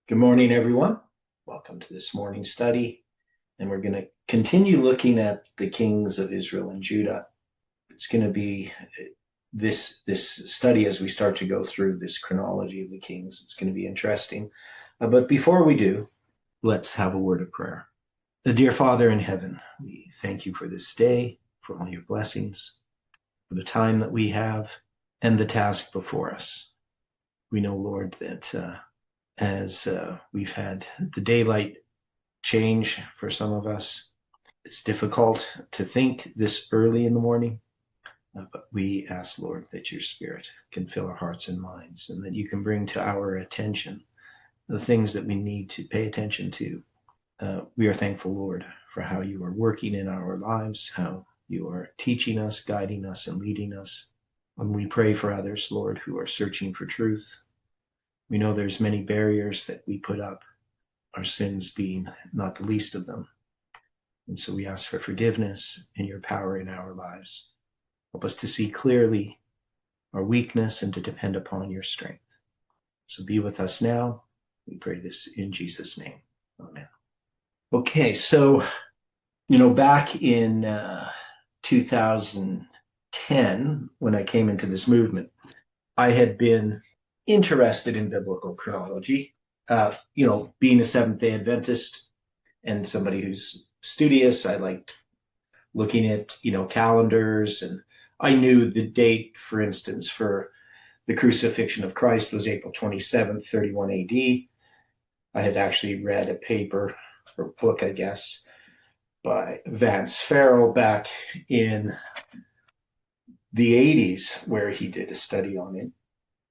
Good morning, everyone. Welcome to this morning's study. And we're going to continue looking at the kings of Israel and Judah. It's going to be this study as we start to go through this chronology of the kings. It's going to be interesting. But before we do, let's have a word of prayer. Dear Father in heaven, we thank you for this day, for all your blessings, for the time that we have, and the task before us. We know, Lord, that as we've had the daylight change for some of us, it's difficult to think this early in the morning, but we ask, Lord, that your Spirit can fill our hearts and minds, and that you can bring to our attention the things that we need to pay attention to. We are thankful, Lord, for how you are working in our lives, how you are teaching us, guiding us, and leading us. When we pray for others, Lord, who are searching for truth, we know there's many barriers that we put up, our sins being not the least of them. And so we ask for forgiveness and your power in our lives. Help us to see clearly our weakness and to depend upon your strength. So be with us now. We pray this in Jesus' name. Amen. Okay, so, back in 2010, when I came into this movement, I had been interested in biblical chronology. Being a Seventh-day Adventist and somebody who's studious, I liked looking at, calendars, and I knew the date, for instance, for the crucifixion of Christ was April 27th, 31 AD. I had actually read a paper or book, I guess, by Vance Farrell back in the 80s where he did a study on it.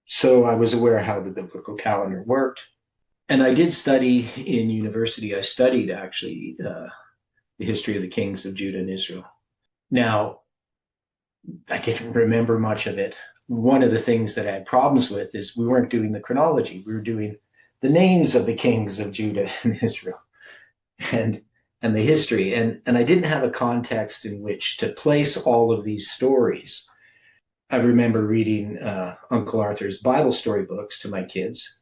So I was aware how the biblical calendar worked. And I did study in university. I studied actually the history of the kings of Judah and Israel. Now, I didn't remember much of it. One of the things that I had problems with is we weren't doing the chronology. We were doing the names of the kings of Judah and Israel and the history. And I didn't have a context in which to place all of these stories. I remember reading Uncle Arthur's Bible story books to my kids,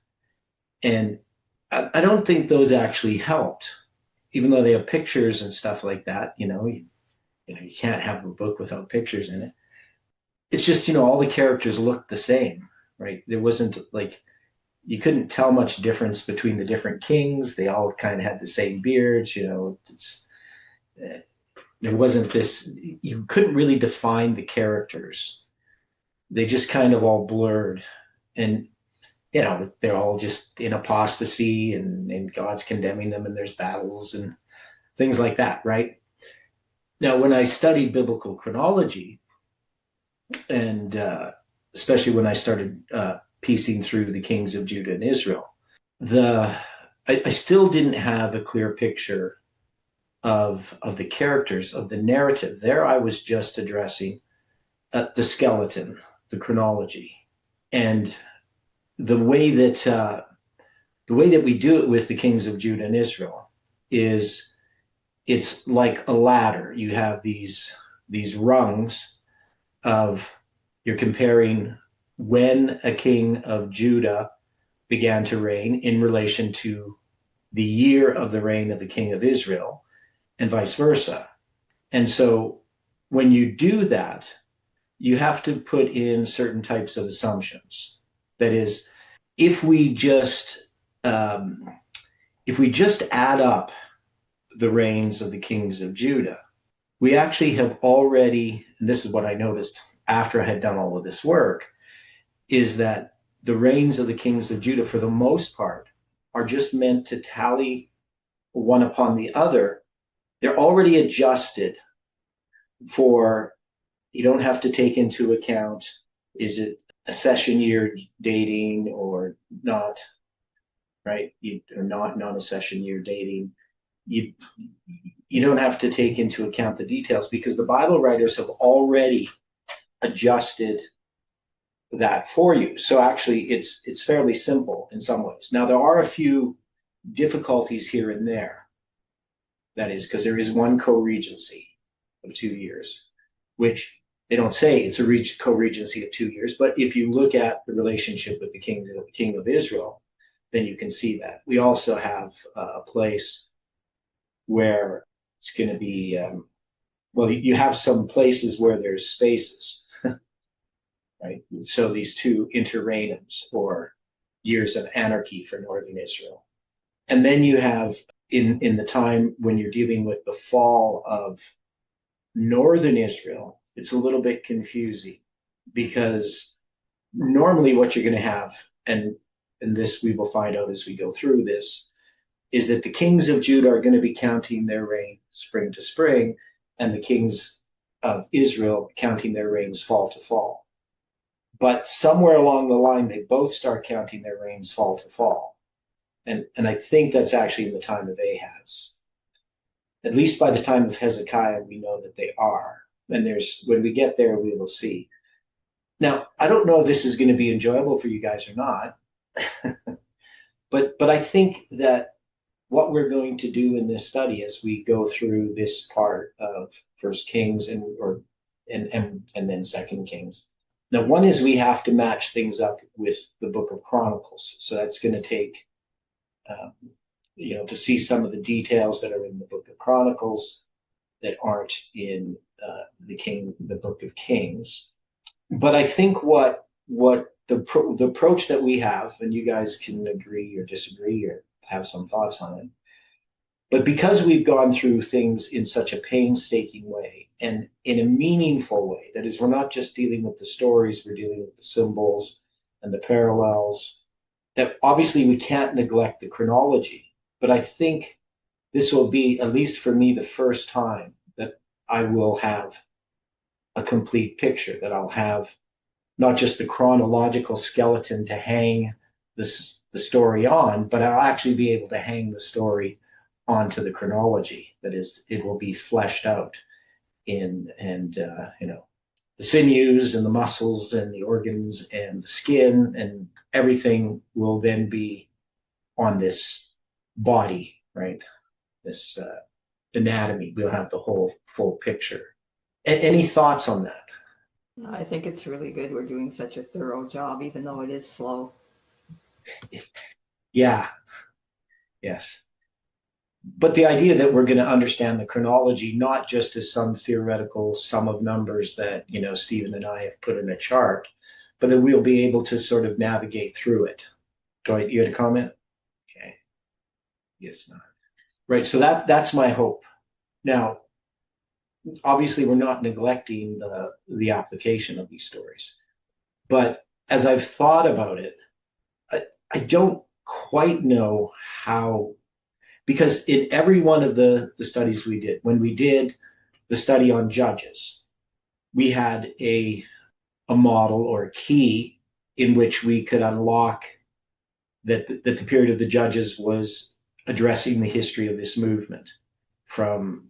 and I don't think those actually helped, even though they have pictures and stuff like that. You can't have a book without pictures in it. It's just, all the characters looked the same, right? There wasn't you couldn't tell much difference between the different kings. They all kind of had the same beards, there wasn't this, you couldn't really define the characters. They just kind of all blurred, and they're all just in apostasy, and God's condemning them, and there's battles and things like that, right? Now, when I studied biblical chronology, and especially when I started piecing through the kings of Judah and Israel, I still didn't have a clear picture of the characters, of the narrative. There I was just addressing the skeleton, the chronology, and the way that we do it with the kings of Judah and Israel is it's like a ladder. You have these rungs of, you're comparing when a king of Judah began to reign in relation to the year of the reign of the king of Israel, and vice versa. And so when you do that, you have to put in certain types of assumptions. That is, if we just add up the reigns of the kings of Judah, we actually have already, and this is what I noticed after I had done all of this work, is that the reigns of the kings of Judah, for the most part, are just meant to tally one upon the other. They're already adjusted for, you don't have to take into account, is it accession year dating or not, right? Or not non-accession year dating. You don't have to take into account the details because the Bible writers have already adjusted that for you. So actually it's fairly simple in some ways. Now there are a few difficulties here and there. That is because there is one co-regency of 2 years, which they don't say it's a co-regency of 2 years, but if you look at the relationship with the king of Israel, then you can see that. We also have a place where it's going to be, well, you have some places where there's spaces, right? So these two interregnums, or years of anarchy for northern Israel. And then you have in the time when you're dealing with the fall of northern Israel, it's a little bit confusing, because normally what you're going to have, and this we will find out as we go through this, is that the kings of Judah are going to be counting their reign spring to spring, and the kings of Israel counting their reigns fall to fall. But somewhere along the line, they both start counting their reigns fall to fall. And I think that's actually in the time of Ahaz. At least by the time of Hezekiah, we know that they are. And when we get there, we will see. Now, I don't know if this is going to be enjoyable for you guys or not, but I think that what we're going to do in this study as we go through this part of First Kings and then Second Kings. Now, one is we have to match things up with the Book of Chronicles. So that's going to take, to see some of the details that are in the Book of Chronicles that aren't in the Book of Kings. But I think what the approach that we have, and you guys can agree or disagree or have some thoughts on it, but because we've gone through things in such a painstaking way and in a meaningful way, that is, we're not just dealing with the stories, we're dealing with the symbols and the parallels, that obviously we can't neglect the chronology. But I think this will be, at least for me, the first time that I will have a complete picture, that I'll have not just the chronological skeleton to hang the story on, but I'll actually be able to hang the story onto the chronology. That is, it will be fleshed out the sinews and the muscles and the organs and the skin, and everything will then be on this body, right? This anatomy. We'll have the whole full picture. Any thoughts on that? I think it's really good we're doing such a thorough job, even though it is slow. Yeah. Yes. But the idea that we're going to understand the chronology, not just as some theoretical sum of numbers that, Stephen and I have put in a chart, but that we'll be able to sort of navigate through it. Dwight, you had a comment? Okay. Yes, not. Right. So that's my hope. Now, obviously, we're not neglecting the application of these stories. But as I've thought about it, I don't quite know how, because in every one of the studies we did, when we did the study on Judges, we had a model or a key in which we could unlock that the period of the Judges was addressing the history of this movement from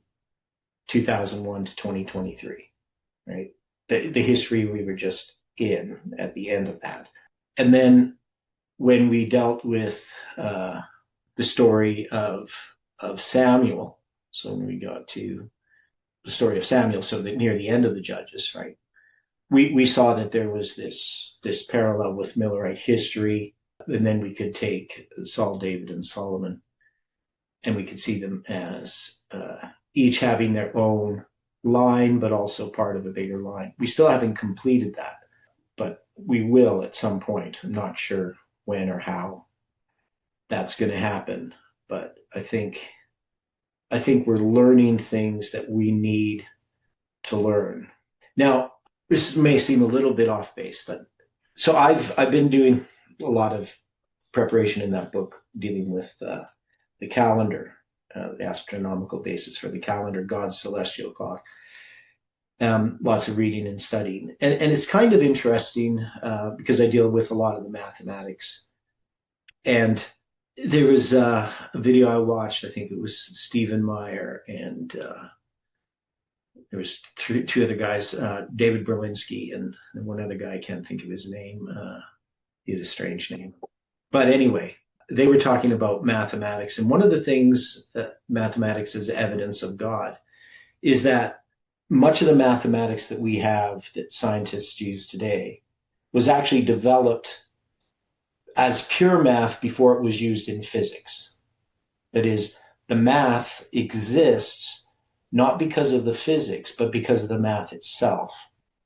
2001 to 2023, right? The history we were just in at the end of that. And then when we dealt with the story of Samuel, so when we got to the story of Samuel, so that near the end of the Judges, right, we saw that there was this parallel with Millerite history, and then we could take Saul, David, and Solomon, and we could see them as each having their own line, but also part of a bigger line. We still haven't completed that, but we will at some point. I'm not sure when or how that's going to happen, but I think we're learning things that we need to learn. Now, this may seem a little bit off base, but so I've been doing a lot of preparation in that book dealing with the calendar, the astronomical basis for the calendar, God's celestial clock. Lots of reading and studying. And it's kind of interesting because I deal with a lot of the mathematics. And there was a video I watched, I think it was Stephen Meyer, and there was two other guys, David Berlinski and one other guy, I can't think of his name. He had a strange name. But anyway, they were talking about mathematics. And one of the things that mathematics is evidence of God is that much of the mathematics that we have that scientists use today was actually developed as pure math before it was used in physics. That is, the math exists not because of the physics, but because of the math itself.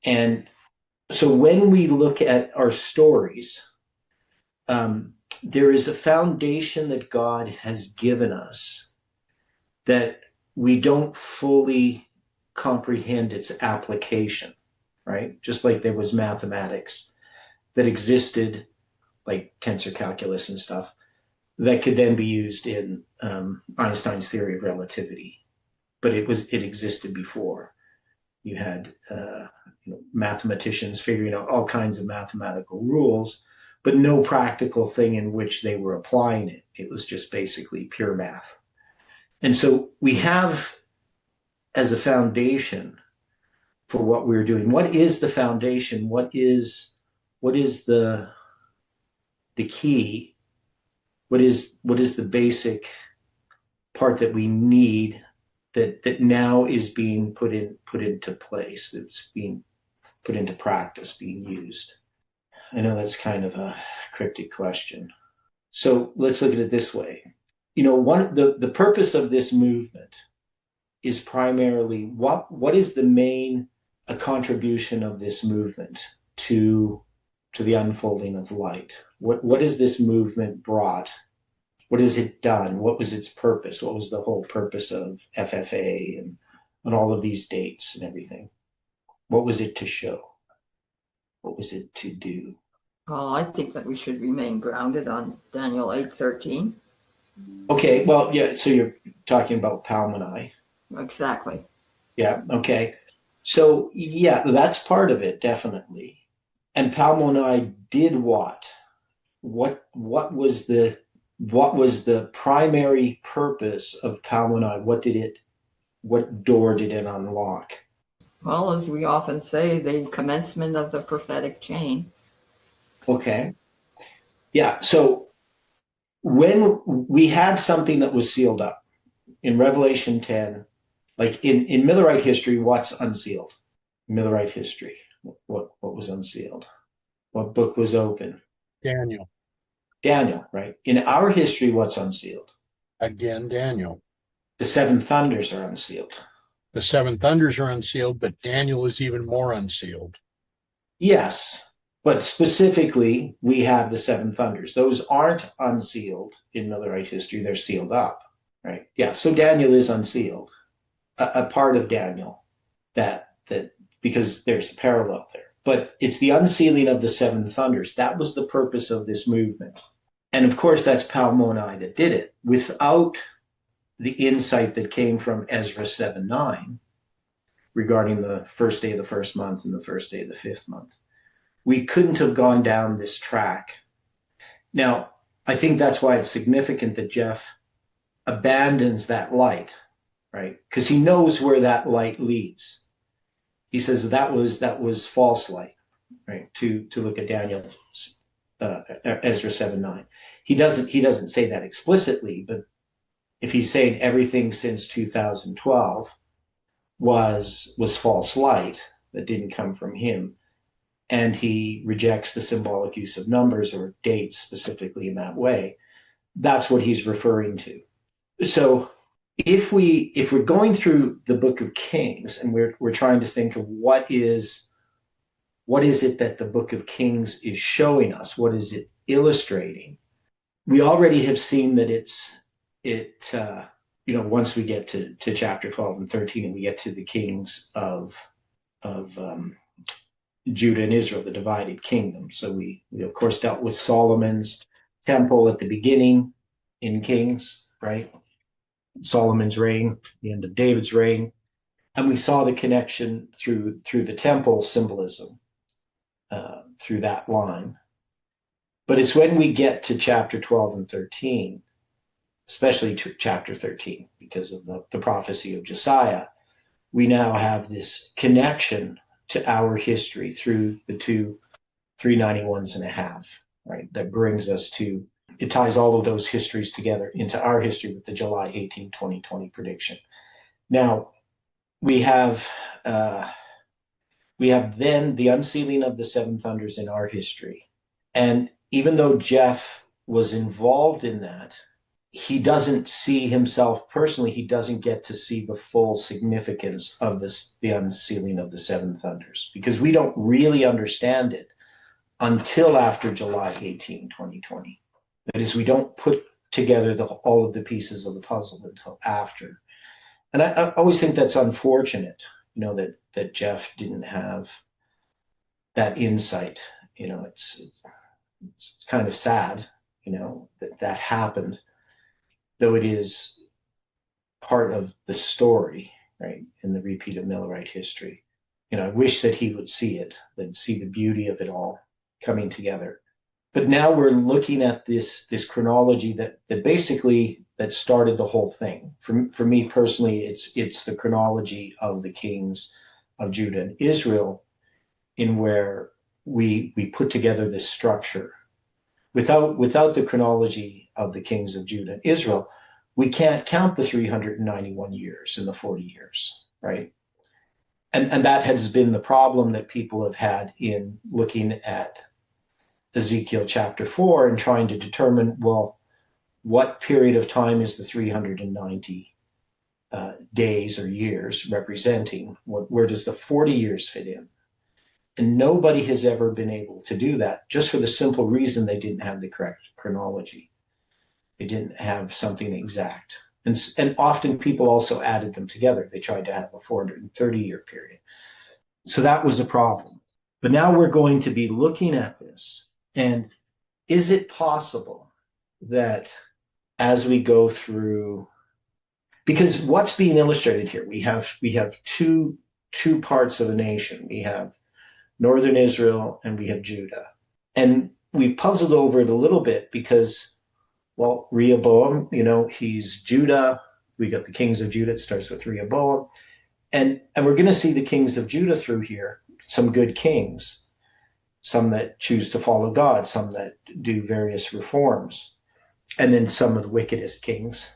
And so when we look at our stories, there is a foundation that God has given us that we don't fully comprehend its application, right? Just like there was mathematics that existed, like tensor calculus and stuff, that could then be used in Einstein's theory of relativity. But it existed before. You had mathematicians figuring out all kinds of mathematical rules, but no practical thing in which they were applying it. It was just basically pure math. And so we have as a foundation for what we're doing. What is the foundation? What is the key? What is the basic part that we need that now is being put into place, that's being put into practice, being used? I know that's kind of a cryptic question. So let's look at it this way. The purpose of this movement is primarily what is the main contribution of this movement to the unfolding of light? What has this movement brought? What has it done? What was its purpose? What was the whole purpose of FFA and all of these dates and everything? What was it to show? What was it to do? Well, I think that we should remain grounded on Daniel 8:13. Okay, well, yeah, so you're talking about Palmoni. Exactly. Yeah, okay. So, yeah, that's part of it, definitely. And Palmoni did what? What was the primary purpose of Palmoni? What door did it unlock? Well, as we often say, the commencement of the prophetic chain. Okay. Yeah, so when we had something that was sealed up in Revelation 10, like in Millerite history, what's unsealed? Millerite history, what was unsealed? What book was open? Daniel. Daniel, right? In our history, what's unsealed? Again, Daniel. The seven thunders are unsealed. The seven thunders are unsealed, but Daniel is even more unsealed. Yes, but specifically, we have the seven thunders. Those aren't unsealed in Millerite history. They're sealed up, right? Yeah, so Daniel is unsealed. A part of Daniel that because there's a parallel there. But it's the unsealing of the seven thunders. That was the purpose of this movement. And of course, that's Palmoni that did it. Without the insight that came from Ezra 7:9 regarding the first day of the first month and the first day of the fifth month, we couldn't have gone down this track. Now, I think that's why it's significant that Jeff abandons that light, right? Because he knows where that light leads. He says that was false light, right? To look at Daniel, Ezra 7:9. He doesn't say that explicitly, but if he's saying everything since 2012 was false light that didn't come from him, and he rejects the symbolic use of numbers or dates specifically in that way, that's what he's referring to. So if we're going through the book of Kings and we're trying to think of what is it that the book of Kings is showing us, what is it illustrating, we already have seen that once we get to chapter 12 and 13 and we get to the kings of Judah and Israel, the divided kingdom. So we of course dealt with Solomon's temple at the beginning in Kings, right? Solomon's reign, the end of David's reign, and we saw the connection through the temple symbolism through that line. But it's when we get to chapter 12 and 13, especially to chapter 13, because of the prophecy of Josiah, we now have this connection to our history through the two 391s and a half, right? That brings us to, it ties all of those histories together into our history with the July 18, 2020 prediction. Now, we have then the unsealing of the seven thunders in our history. And even though Jeff was involved in that, he doesn't see himself personally. He doesn't get to see the full significance of this, the unsealing of the seven thunders, because we don't really understand it until after July 18, 2020. That is, we don't put together all of the pieces of the puzzle until after. And I always think that's unfortunate, that Jeff didn't have that insight. It's kind of sad, that happened, though it is part of the story, right, in the repeat of Millerite history. I wish that he would see it, that see the beauty of it all coming together. But now we're looking at this chronology that basically that started the whole thing. For me personally, it's the chronology of the kings of Judah and Israel, in where we put together this structure. Without the chronology of the kings of Judah and Israel, we can't count the 391 years and the 40 years, right? And that has been the problem that people have had in looking at Ezekiel chapter 4 and trying to determine, well, what period of time is the 390 days or years representing? Where does the 40 years fit in? And nobody has ever been able to do that, just for the simple reason they didn't have the correct chronology. They didn't have something exact. And often people also added them together. They tried to have a 430-year period. So that was a problem. But now we're going to be looking at this. And is it possible that as we go through, because what's being illustrated here, we have two parts of a nation. We have Northern Israel and we have Judah. And we've puzzled over it a little bit because, well, Rehoboam, he's Judah. We got the kings of Judah. It starts with Rehoboam. And we're going to see the kings of Judah through here, some good kings, some that choose to follow God, some that do various reforms, and then some of the wickedest kings,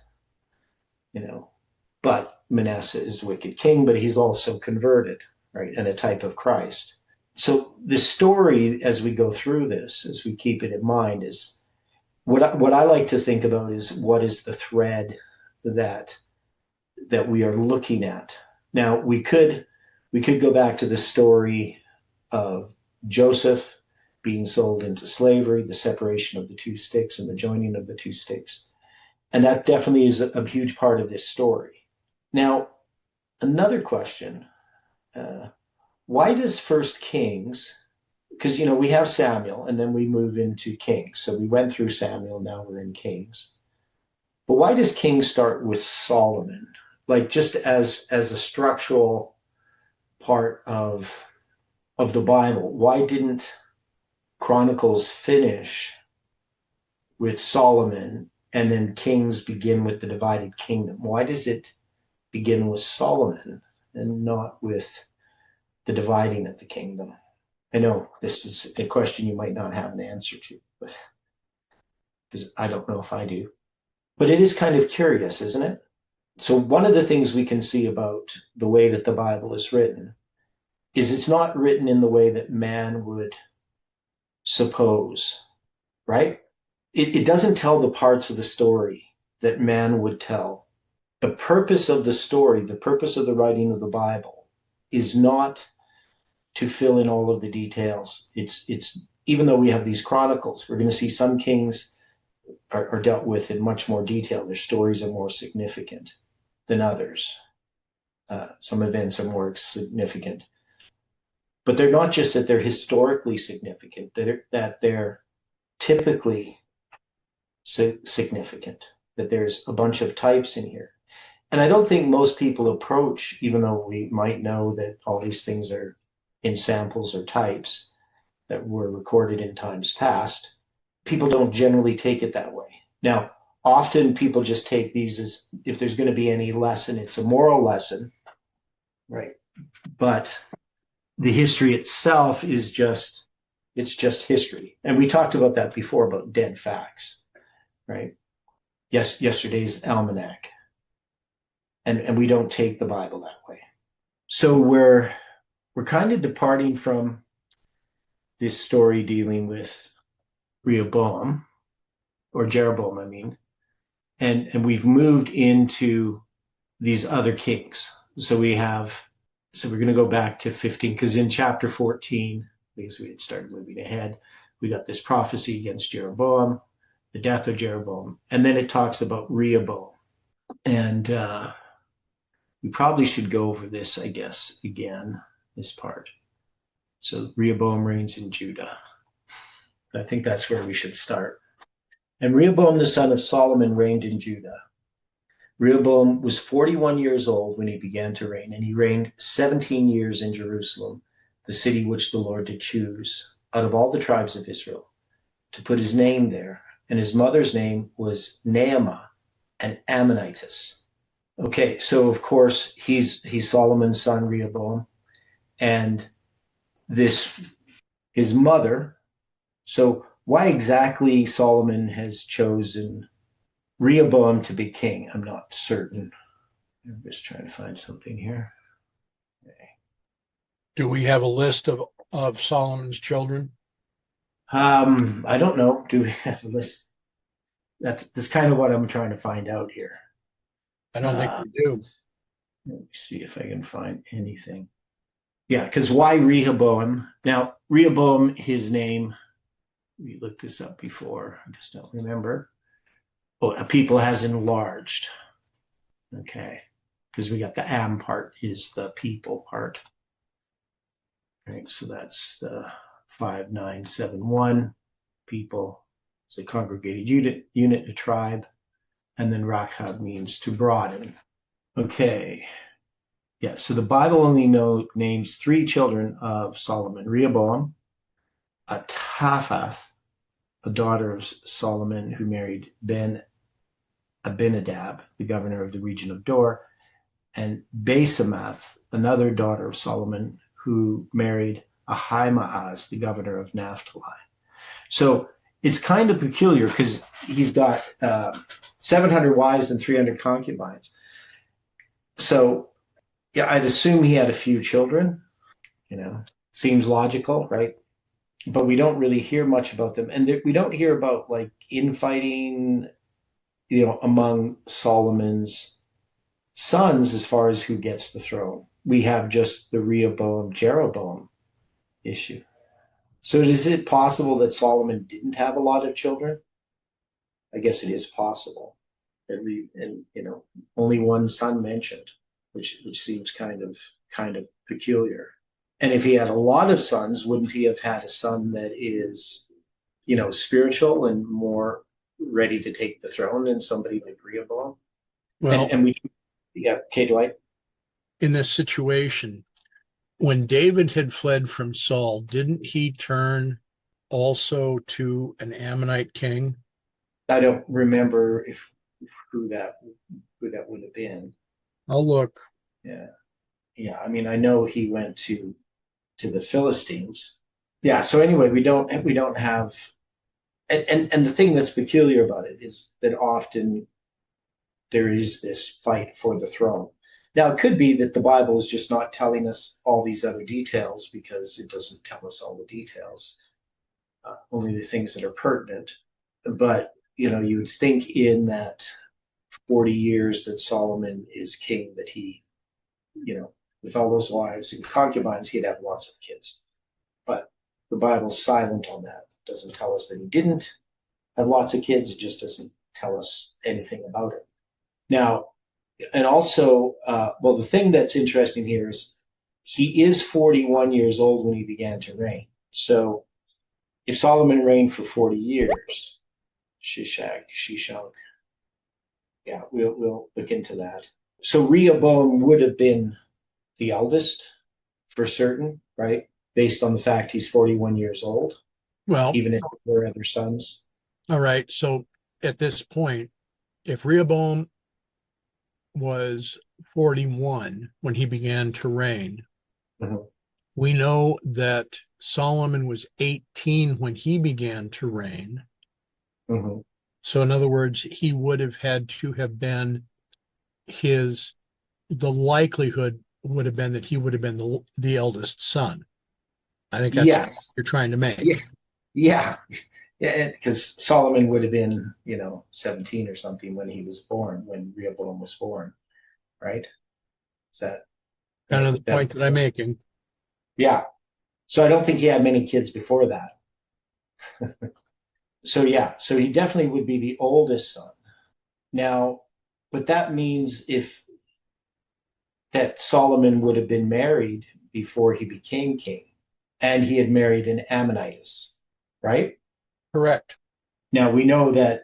But Manasseh is a wicked king, but he's also converted, right, and a type of Christ. So the story, as we go through this, as we keep it in mind, is what I like to think about is what is the thread that we are looking at. Now we could go back to the story of Joseph being sold into slavery, the separation of the two sticks and the joining of the two sticks. And that definitely is a huge part of this story. Now, another question, why does First Kings, because, we have Samuel and then we move into Kings. So we went through Samuel, now we're in Kings. But why does Kings start with Solomon? Like just as a structural part of the Bible, why didn't Chronicles finish with Solomon and then Kings begin with the divided kingdom? Why does it begin with Solomon and not with the dividing of the kingdom? I know this is a question you might not have an answer to, but because I don't know if I do. But it is kind of curious, isn't it? So one of the things we can see about the way that the Bible is written is it's not written in the way that man would suppose, right? It doesn't tell the parts of the story that man would tell. The purpose of the story, the purpose of the writing of the Bible is not to fill in all of the details. It's even though we have these chronicles, we're going to see some kings are dealt with in much more detail. Their stories are more significant than others. Some events are more significant. But they're not just that they're historically significant, that they're typically significant, that there's a bunch of types in here. And I don't think most people approach, even though we might know that all these things are in samples or types that were recorded in times past, people don't generally take it that way. Now, often people just take these as, if there's going to be any lesson, it's a moral lesson, right? But the history itself is just history. And we talked about that before, about dead facts, right? Yes, yesterday's almanac. And we don't take the Bible that way. So we're kind of departing from this story dealing with Rehoboam, or Jeroboam, I mean, and we've moved into these other kings. So we're going to go back to 15, because in chapter 14, because we had started moving ahead, we got this prophecy against Jeroboam, the death of Jeroboam, and then it talks about Rehoboam. And we probably should go over this, I guess, again, this part. So Rehoboam reigns in Judah. I think that's where we should start. And Rehoboam, the son of Solomon, reigned in Judah. Rehoboam was 41 years old when he began to reign, and he reigned 17 years in Jerusalem, the city which the Lord did choose, out of all the tribes of Israel, to put his name there. And his mother's name was Naamah, an Ammonitess. Okay, so of course he's Solomon's son, Rehoboam, and his mother. So why exactly Solomon has chosen Rehoboam to be king, I'm not certain. I'm just trying to find something here. Okay. Do we have a list of Solomon's children? I don't know. Do we have a list? That's kind of what I'm trying to find out here. I don't think we do. Let me see if I can find anything. Yeah, because why Rehoboam? Now, Rehoboam, his name, we looked this up before. I just don't remember. Oh, a people has enlarged. Okay, because we got the am part is the people part. Right, so that's the 5971 people. It's a congregated unit, a tribe, and then Rakhab means to broaden. Okay, yeah. So the Bible only names 3 children of Solomon: Rehoboam, a Taphath, a daughter of Solomon who married Ben Abinadab, the governor of the region of Dor, and Basemath, another daughter of Solomon who married Ahimaaz, the governor of Naphtali. So it's kind of peculiar because he's got 700 wives and 300 concubines. So yeah, I'd assume he had a few children, seems logical, right? But we don't really hear much about them. And we don't hear about like infighting, among Solomon's sons as far as who gets the throne. We have just the Rehoboam-Jeroboam issue. So is it possible that Solomon didn't have a lot of children? I guess it is possible. And only one son mentioned, which seems kind of peculiar. And if he had a lot of sons, wouldn't he have had a son that is, spiritual and more ready to take the throne than somebody like Rehoboam? Well, Dwight. In this situation, when David had fled from Saul, didn't he turn also to an Ammonite king? I don't remember who that would have been. I'll look. Yeah. I mean, I know he went to the Philistines. Yeah. So anyway, we don't have, and the thing that's peculiar about it is that often there is this fight for the throne. Now, it could be that the Bible is just not telling us all these other details because it doesn't tell us all the details, only the things that are pertinent. But, you would think in that 40 years that Solomon is king, that he, with all those wives and concubines, he'd have lots of kids. But the Bible's silent on that. It doesn't tell us that he didn't have lots of kids. It just doesn't tell us anything about it. Now, and also, the thing that's interesting here is he is 41 years old when he began to reign. So if Solomon reigned for 40 years, Shishak, yeah, we'll look into that. So Rehoboam would have been the eldest for certain, right? Based on the fact he's 41 years old. Well, even if there were other sons. All right. So at this point, if Rehoboam was 41 when he began to reign, we know that Solomon was 18 when he began to reign. So in other words, he would have had to have been the likelihood would have been that he would have been the eldest son. I think that's what you're trying to make. Yeah. Yeah, because Solomon would have been, 17 or something when he was born, when Rehoboam was born, right? Is that Kind of the that point makes that I'm sense? making. Yeah. So I don't think he had many kids before that. So yeah, so he definitely would be the oldest son. Now, but that means if that Solomon would have been married before he became king, and he had married an Ammonitess, right? Correct. Now we know that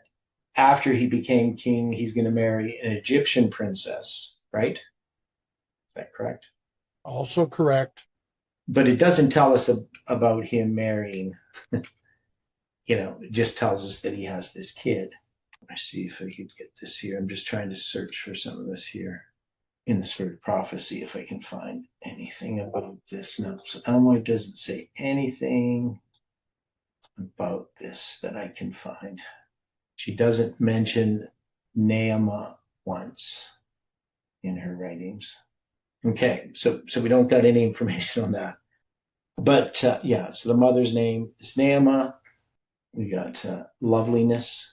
after he became king, he's going to marry an Egyptian princess, right? Is that correct? Also correct. But it doesn't tell us about him marrying, it just tells us that he has this kid. Let's see if I could get this here. I'm just trying to search for some of this here in the spirit of prophecy, if I can find anything about this. No, so Elmoy doesn't say anything about this that I can find. She doesn't mention Naamah once in her writings. Okay, so we don't got any information on that. But yeah, so the mother's name is Naamah. We got loveliness.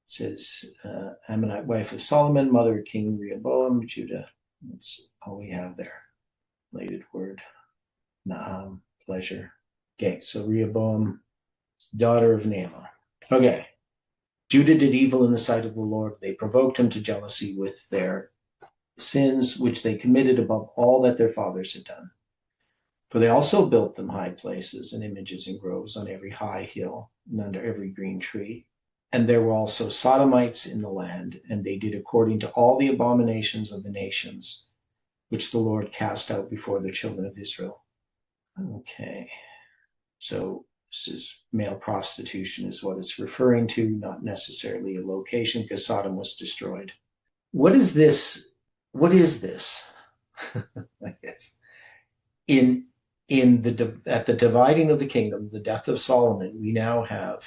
It says Ammonite wife of Solomon, mother of King Rehoboam, Judah. That's all we have there. Related word. Naam, pleasure. Okay, so Rehoboam, daughter of Naamah. Okay. Judah did evil in the sight of the Lord. They provoked him to jealousy with their sins, which they committed above all that their fathers had done. For they also built them high places and images and groves on every high hill and under every green tree. And there were also Sodomites in the land, and they did according to all the abominations of the nations, which the Lord cast out before the children of Israel. Okay. So this is male prostitution is what it's referring to, not necessarily a location, because Sodom was destroyed. What is this? What is this? Like this. At the dividing of the kingdom, the death of Solomon, we now have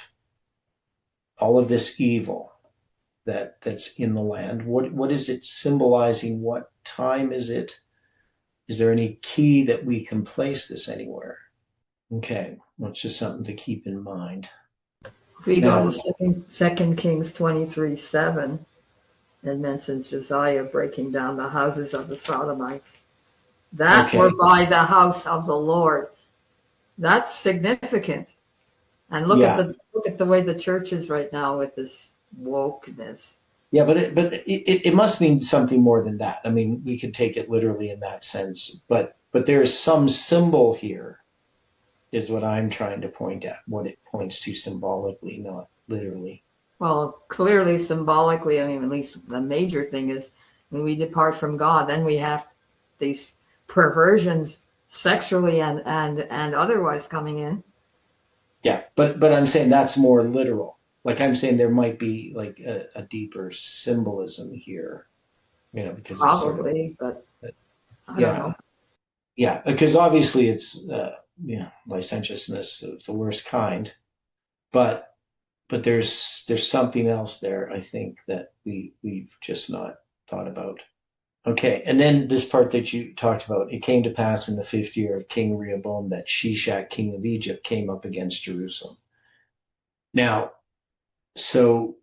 all of this evil that's in the land. What is it symbolizing? What time is it? Is there any key that we can place this anywhere? Okay, well, it's just something to keep in mind. If we Now, go to Second Kings 23:7, it mentions Josiah breaking down the houses of the Sodomites that were by the house of the Lord. That's significant. And look at the way the church is right now with this wokeness. Yeah, but it must mean something more than that. I mean, we could take it literally in that sense, but there's some symbol here, is what I'm trying to point at, what it points to symbolically, not literally. Well, clearly symbolically, I mean, at least the major thing is when we depart from God, then we have these perversions sexually and otherwise coming in. Yeah, but I'm saying that's more literal. Like I'm saying there might be like a deeper symbolism here, because probably, it's sort of, but I don't know. Yeah, because obviously it's licentiousness of the worst kind, but there's something else there, I think, that we've just not thought about. Okay, and then this part that you talked about, it came to pass in the 5th year of King Rehoboam that Shishak, king of Egypt, came up against Jerusalem. Now, so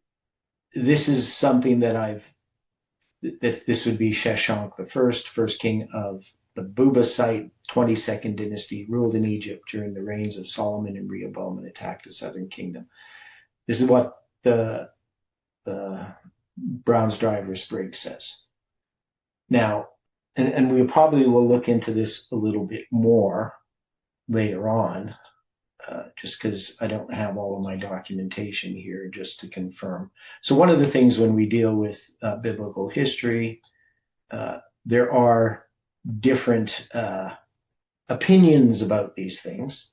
this is something that this would be Sheshonq the first king of the Bubasite 22nd dynasty, ruled in Egypt during the reigns of Solomon and Rehoboam and attacked the southern kingdom. This is what the Brown's Driver's Brig says. Now, and we probably will look into this a little bit more later on, just because I don't have all of my documentation here just to confirm. So one of the things when we deal with biblical history, there are different opinions about these things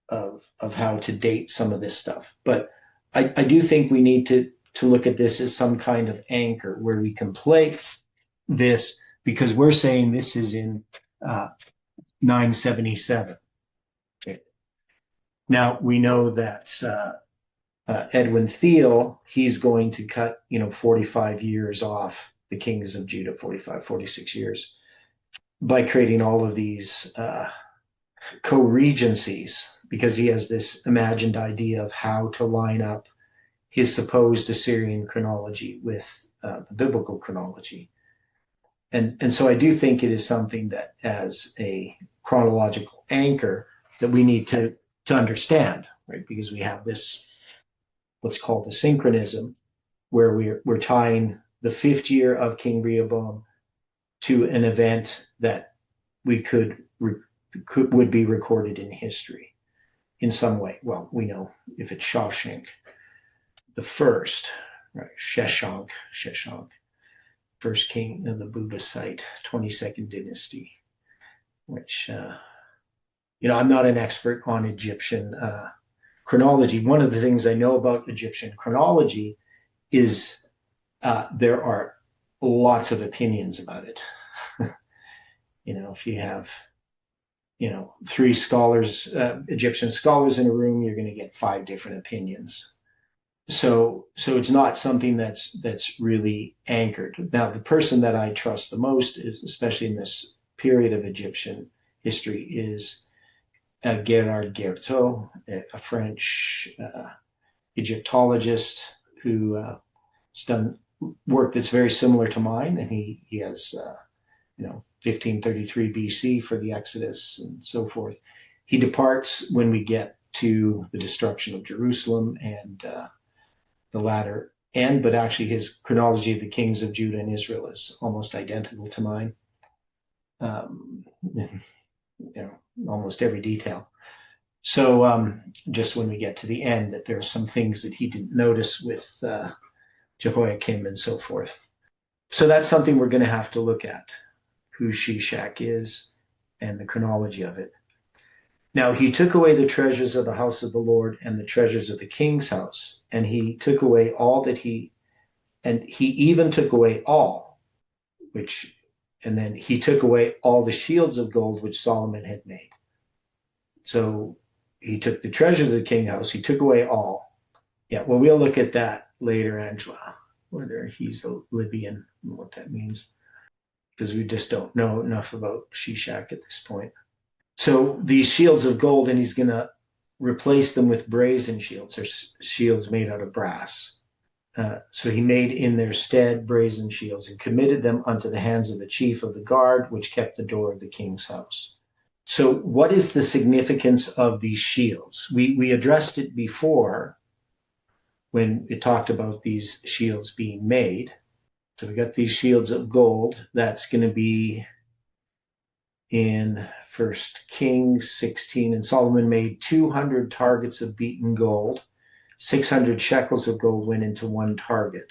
of how to date some of this stuff. But I do think we need to look at this as some kind of anchor where we can place this, because we're saying this is in 977. Okay. Now we know that Edwin Thiel, he's going to cut 45 years off the kings of Judah, 45, 46 years, by creating all of these co-regencies because he has this imagined idea of how to line up his supposed Assyrian chronology with the biblical chronology. And so I do think it is something that, as a chronological anchor, that we need to understand, right? Because we have this, what's called the Synchronism, where we're tying the 5th year of King Rehoboam to an event that we would be recorded in history in some way. Well, we know if it's Sheshonq the first, right? Sheshonq, first king of the Buddha site, 22nd dynasty, which, I'm not an expert on Egyptian chronology. One of the things I know about Egyptian chronology is there are lots of opinions about it. If you have, 3 scholars, Egyptian scholars in a room, you're going to get 5 different opinions. So it's not something that's really anchored. Now, the person that I trust the most, is, especially in this period of Egyptian history, is Gerard Gerteau, a French Egyptologist who has done work that's very similar to mine, and he has 1533 BC for the Exodus and so forth. He departs when we get to the destruction of Jerusalem and the ladder end, but actually his chronology of the kings of Judah and Israel is almost identical to mine. Almost every detail. So just when we get to the end, that there are some things that he didn't notice with Jehoiakim and so forth. So that's something we're going to have to look at, who Shishak is and the chronology of it. Now, he took away the treasures of the house of the Lord and the treasures of the king's house, and he took away all that he even took away all, and then he took away all the shields of gold which Solomon had made. So he took the treasures of the king's house, he took away all. Yeah, well, we'll look at that later, Angela, whether he's a Libyan and what that means, because we just don't know enough about Shishak at this point. So these shields of gold, and he's going to replace them with brazen shields, or shields made out of brass. So he made in their stead brazen shields and committed them unto the hands of the chief of the guard, which kept the door of the king's house. So what is the significance of these shields? We addressed it before when it talked about these shields being made. So we got these shields of gold. That's going to be in 1 Kings 16. And Solomon made 200 targets of beaten gold. 600 shekels of gold went into one target.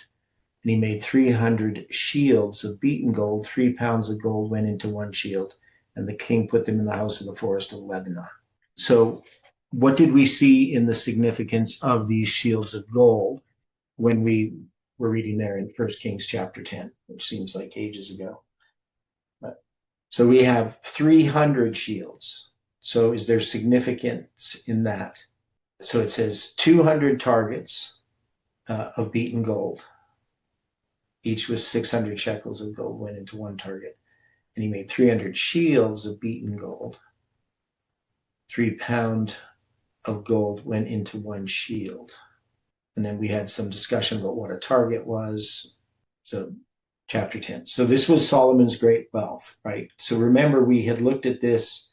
And he made 300 shields of beaten gold. 3 pounds of gold went into one shield. And the king put them in the house of the forest of Lebanon. So what did we see in the significance of these shields of gold when we were reading there in 1 Kings chapter 10, which seems like ages ago? So we have 300 shields. So is there significance in that? So it says 200 targets of beaten gold. Each with 600 shekels of gold went into one target. And he made 300 shields of beaten gold. 3 pounds of gold went into one shield. And then we had some discussion about what a target was. So chapter 10. So this was Solomon's great wealth, right? So remember, we had looked at this,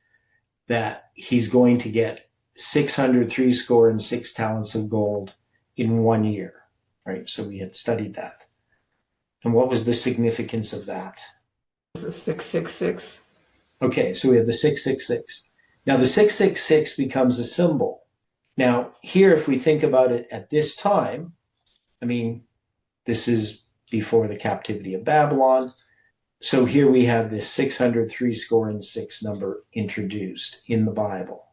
that he's going to get 666 talents of gold in 1 year, right? So we had studied that. And what was the significance of that? The 666. Okay, so we have the 666. Now the 666 becomes a symbol. Now here, if we think about it at this time, this is before the captivity of Babylon. So here we have this 666 number introduced in the Bible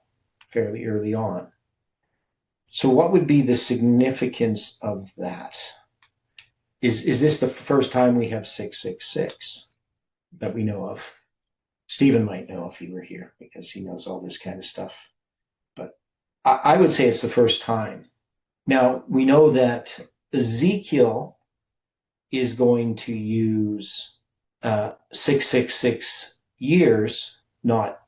fairly early on. So what would be the significance of that? Is this the first time we have 666 that we know of? Stephen might know if he were here, because he knows all this kind of stuff. But I would say it's the first time. Now, we know that Ezekiel is going to use 666 years, not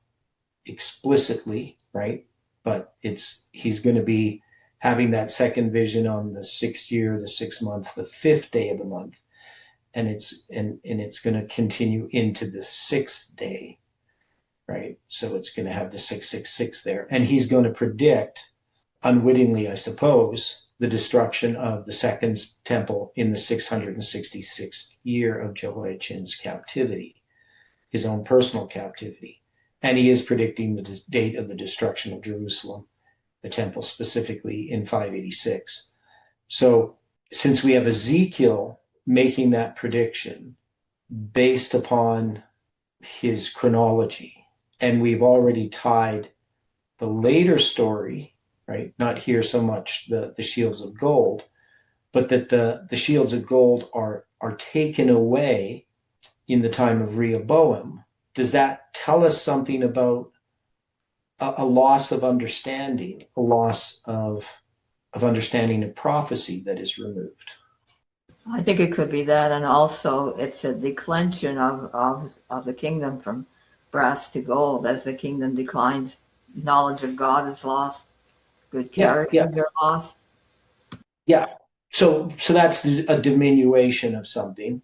explicitly, right? but he's going to be having that second vision on the 6th year, the 6th month, the 5th day of the month, and it's going to continue into the 6th day, right? So it's going to have the 666 there, and he's going to predict, unwittingly, I suppose, the destruction of the second temple in the 666th year of Jehoiachin's captivity, his own personal captivity. And he is predicting the date of the destruction of Jerusalem, the temple specifically, in 586. So since we have Ezekiel making that prediction based upon his chronology, and we've already tied the later story, right? Not here so much the shields of gold, but that the shields of gold are taken away in the time of Rehoboam. Does that tell us something about a loss of understanding, a loss of understanding of prophecy that is removed? I think it could be that, and also it's a declension of the kingdom from brass to gold. As the kingdom declines, knowledge of God is lost, good character are lost. Yeah. So that's a diminution of something,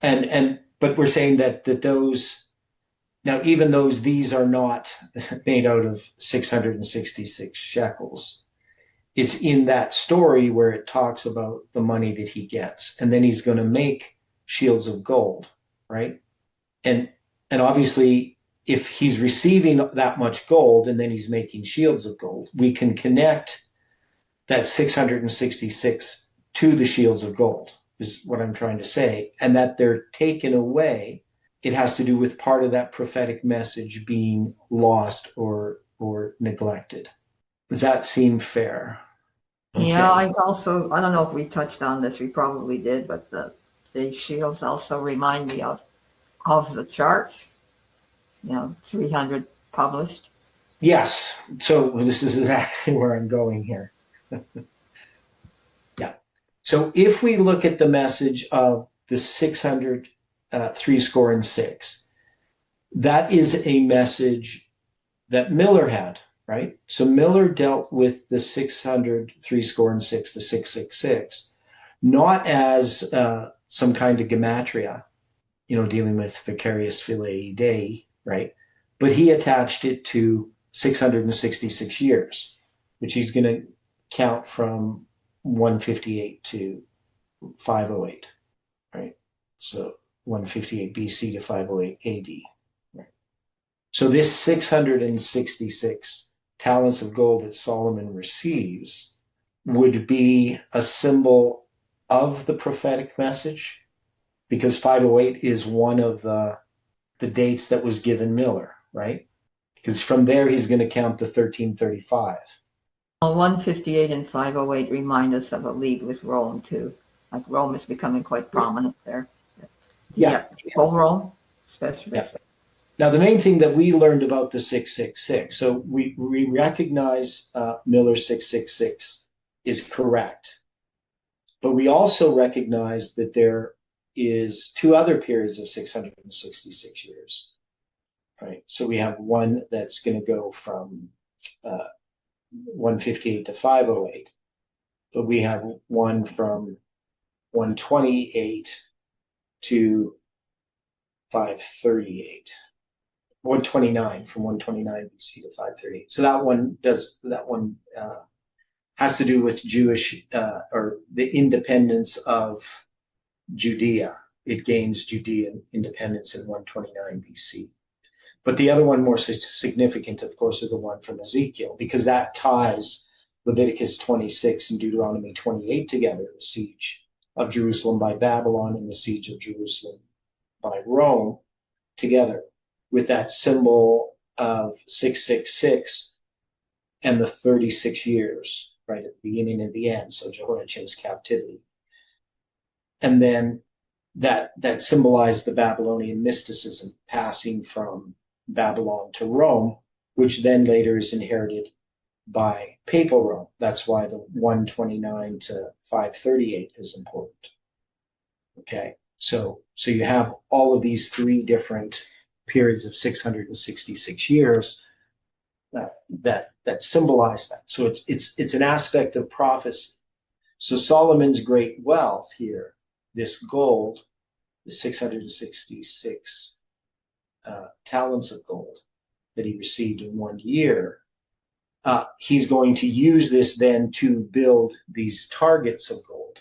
but we're saying that those, now even these are not made out of 666 shekels. It's in that story where it talks about the money that he gets, and then he's going to make shields of gold, right? And obviously, if he's receiving that much gold and then he's making shields of gold, we can connect that 666 to the shields of gold, is what I'm trying to say, and that they're taken away. It has to do with part of that prophetic message being lost or neglected. Does that seem fair? Okay. Yeah, I don't know if we touched on this, we probably did, but the shields also remind me of the charts, 300 published. Yes, so this is exactly where I'm going here. Yeah. So if we look at the message of the 600, 6, that is a message that Miller had, right? So Miller dealt with the 600, 6, the 666, not as some kind of gematria, dealing with vicarious filii Dei, right? But he attached it to 666 years, which he's going to count from 158 to 508, right? So 158 BC to 508 AD. Right? So this 666 talents of gold that Solomon receives would be a symbol of the prophetic message, because 508 is one of the dates that was given Miller, right? Because from there he's going to count the 1335. Well, 158 and 508 remind us of a league with Rome too. Like Rome is becoming quite prominent there. Yeah. Whole Rome, especially. Yeah. Now, the main thing that we learned about the 666, so we recognize Miller 666 is correct, but we also recognize that there is two other periods of 666 years, right? So we have one that's going to go from 158 to 508, but we have one from 128 to 538. 129 from 129 BC to 538. So that one has to do with Jewish or the independence of Judea. It gains Judean independence in 129 BC. But the other one more significant, of course, is the one from Ezekiel, because that ties Leviticus 26 and Deuteronomy 28 together, the siege of Jerusalem by Babylon and the siege of Jerusalem by Rome together, with that symbol of 666 and the 36 years, right, at the beginning and the end, so Jehoiachin's captivity. And then that symbolized the Babylonian mysticism passing from Babylon to Rome, which then later is inherited by Papal Rome. That's why the 129 to 538 is important. Okay, so you have all of these three different periods of 666 years, that symbolize that. So it's an aspect of prophecy. So Solomon's great wealth here, this gold, the 666 talents of gold that he received in 1 year, he's going to use this then to build these targets of gold.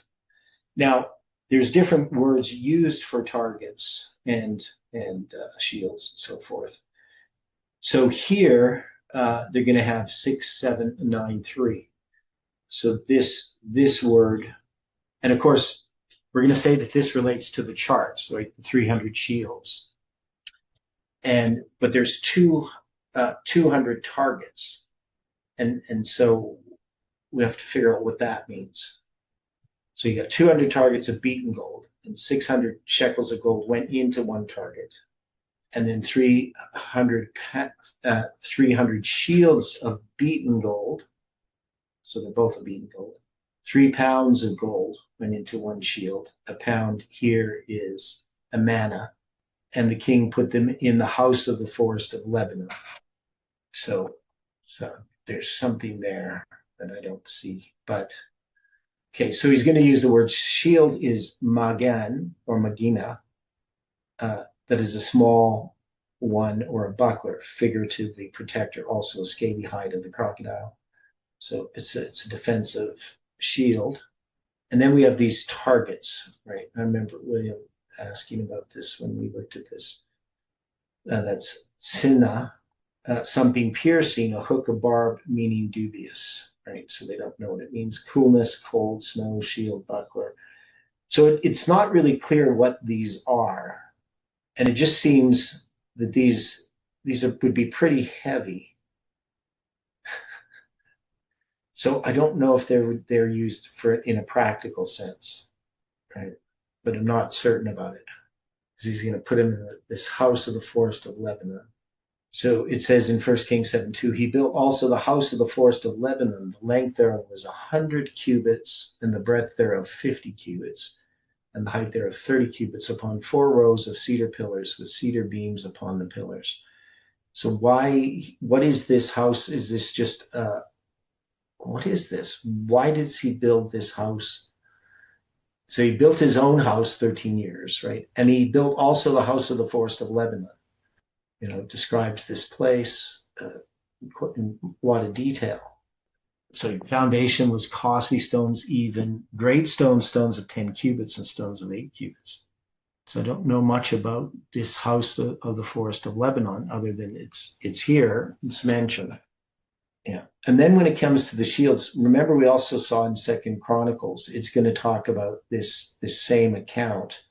Now, there's different words used for targets and shields and so forth. So here they're going to have 6793. So this word, and of course we're going to say that this relates to the charts, like the 300 shields. But there's 200 targets, and so we have to figure out what that means. So you got 200 targets of beaten gold, and 600 shekels of gold went into one target, and then 300 shields of beaten gold. So they're both of beaten gold. 3 pounds of gold went into one shield. A pound here is a manna, and the king put them in the house of the forest of Lebanon. So there's something there that I don't see, but okay. So he's going to use the word shield is magan or magina. That is a small one or a buckler, figuratively protector, also a scaly hide of the crocodile. So it's a defensive shield. And then we have these targets, right? I remember William asking about this when we looked at this. That's sinna, something piercing, a hook, a barb, meaning dubious, right? So they don't know what it means. Coolness, cold, snow, shield, buckler. So it's not really clear what these are. And it just seems that these would be pretty heavy. So I don't know if they're used for in a practical sense, right? But I'm not certain about it, because he's going to put him in this house of the forest of Lebanon. So it says in 1 Kings 7:2, he built also the house of the forest of Lebanon. The length thereof was 100 cubits, and the breadth thereof 50 cubits, and the height thereof 30 cubits, upon 4 rows of cedar pillars with cedar beams upon the pillars. So what is this house? Is this just what is this? Why did he build this house? So he built his own house 13 years, right? And he built also the house of the forest of Lebanon. You know, it describes this place in a lot of detail. So foundation was costly stones, even great stones of 10 cubits and stones of 8 cubits. So I don't know much about this house of the forest of Lebanon, other than it's here, it's mentioned. Yeah. And then when it comes to the shields, remember we also saw in 2 Chronicles, it's going to talk about this same account.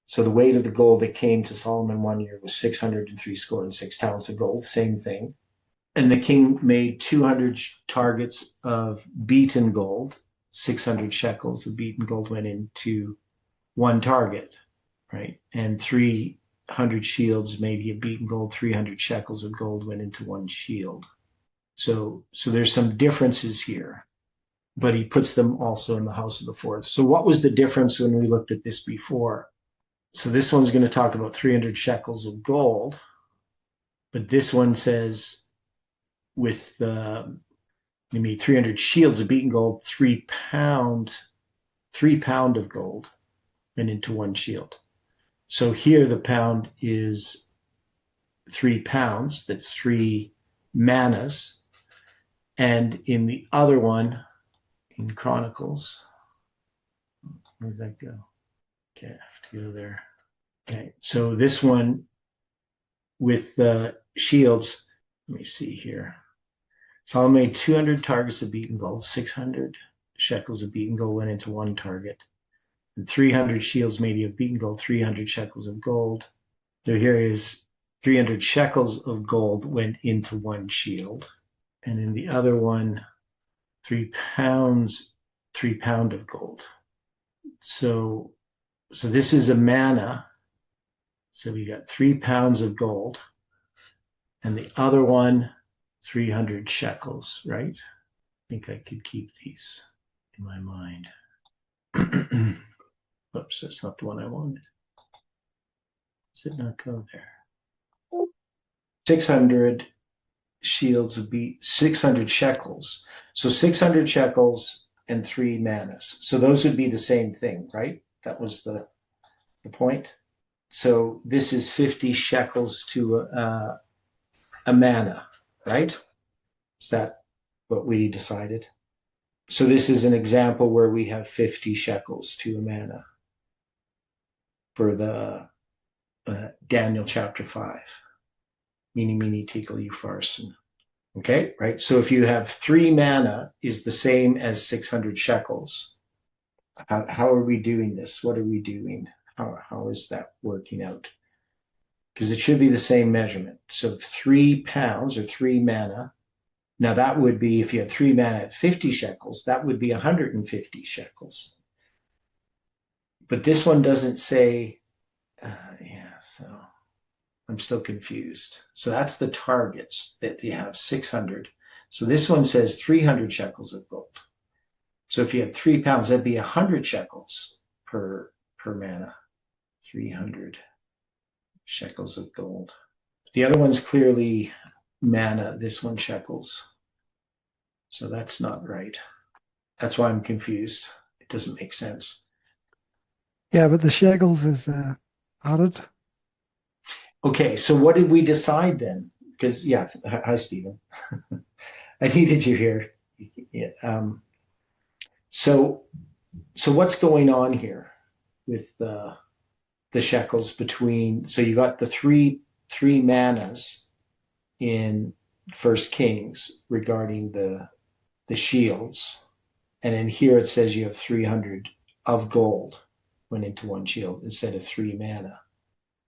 So the weight of the gold that came to Solomon 1 year was 666 talents of gold, same thing. And the king made 200 targets of beaten gold, 600 shekels of beaten gold went into one target, right? And 300 shields, maybe of beaten gold, 300 shekels of gold went into one shield. So there's some differences here, but he puts them also in the house of the forest. So what was the difference when we looked at this before? So this one's going to talk about 300 shekels of gold, but this one says with maybe 300 shields of beaten gold, 3 pound of gold went into one shield. So here the pound is 3 pounds. That's 3 mannas. And in the other one, in Chronicles, where did that go? Okay, I have to go there. Okay, so this one with the shields, let me see here. Solomon made 200 targets of beaten gold, 600 shekels of beaten gold went into one target, and 300 shields made of beaten gold, 300 shekels of gold. So here is 300 shekels of gold went into one shield. And in the other one, 3 pound of gold. So this is a manna. So we got 3 pounds of gold, and the other one, 300 shekels, right? I think I could keep these in my mind. Oops, that's not the one I wanted. Does it not go there? 600 shields would be 600 shekels. So 600 shekels and 3 manas. So those would be the same thing, right? That was the point. So this is 50 shekels to a mana, right? Is that what we decided? So this is an example where we have 50 shekels to a mana for the Daniel chapter 5. Mene, mene, tekel, upharsin. Okay, right? So if you have 3 mana is the same as 600 shekels. How are we doing this? What are we doing? How is that working out? Because it should be the same measurement. So 3 pounds or 3 mana. Now that would be, if you had 3 mana at 50 shekels, that would be 150 shekels. But this one doesn't say, so I'm still confused. So that's the targets that you have, 600. So this one says 300 shekels of gold. So if you had 3 pounds, that'd be 100 shekels per mana. 300 shekels of gold. The other one's clearly mana, this one shekels. So that's not right. That's why I'm confused. It doesn't make sense. Yeah, but the shekels is added. Okay, so what did we decide then? Because, yeah, hi, Stephen. I needed you here. Yeah, so what's going on here with the shekels between? So you got the three manas in First Kings regarding the shields, and in here it says you have 300 of gold went into one shield instead of 3 mana.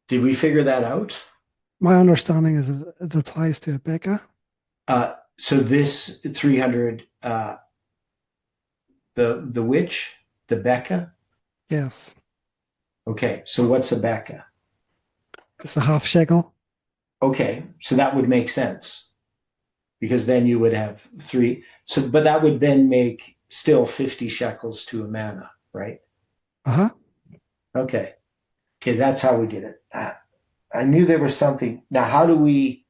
Did we figure that out? My understanding is it applies to a Becca. So this 300, the witch, the Becca? Yes. Okay, so what's a Becca? It's a half shekel. Okay, so that would make sense. Because then you would have 3. So, but that would then make still 50 shekels to a mana, right? Uh-huh. Okay, that's how we did it. I knew there was something. Now, how do we?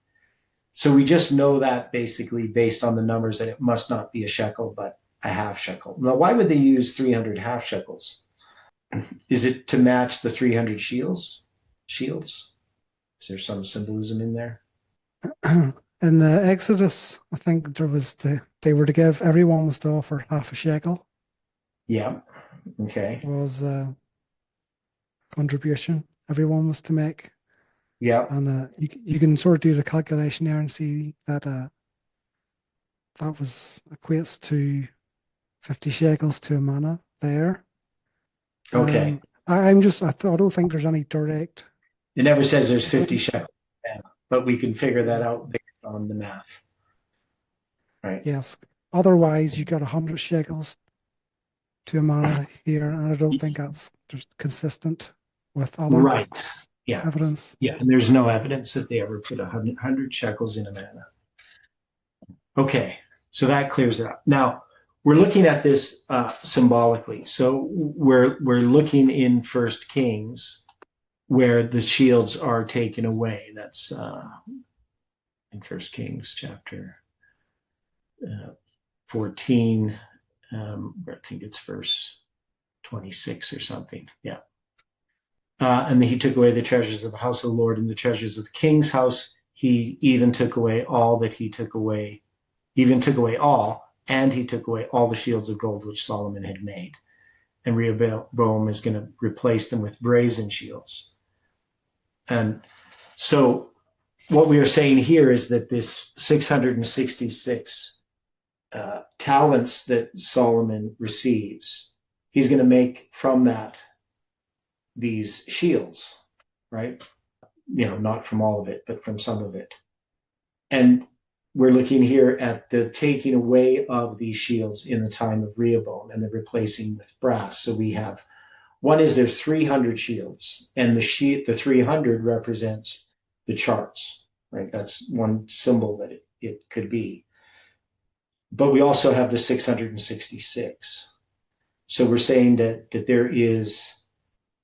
So we just know that basically based on the numbers that it must not be a shekel, but a half shekel. Now, why would they use 300 half shekels? Is it to match the 300 shields? Is there some symbolism in there? In Exodus, I think they were to give, everyone was to offer half a shekel. Yeah. Okay. Was contribution everyone was to make. Yeah. And you can sort of do the calculation there and see that that was equates to 50 shekels to a mana there. Okay. I don't think there's any direct. It never says there's 50 shekels, but we can figure that out based on the math. Right. Yes. Otherwise, you got 100 shekels to a mana here, and I don't think that's just consistent with other evidence. Yeah, and there's no evidence that they ever put 100 shekels in a mana. Okay, so that clears it up. Now, we're looking at this symbolically. So we're looking in First Kings where the shields are taken away. That's in First Kings chapter 14, I think it's verse 26 or something. Yeah. And he took away the treasures of the house of the Lord and the treasures of the king's house. He even took away all that he took away, even took away all, and he took away all the shields of gold which Solomon had made. And Rehoboam is going to replace them with brazen shields. And so what we are saying here is that this 666 talents that Solomon receives, he's going to make from that these shields, right? Not from all of it, but from some of it. And we're looking here at the taking away of these shields in the time of Rehoboam and the replacing with brass. So we have, one is there's 300 shields, and the 300 represents the charts, right? That's one symbol that it could be. But we also have the 666. So we're saying that there is,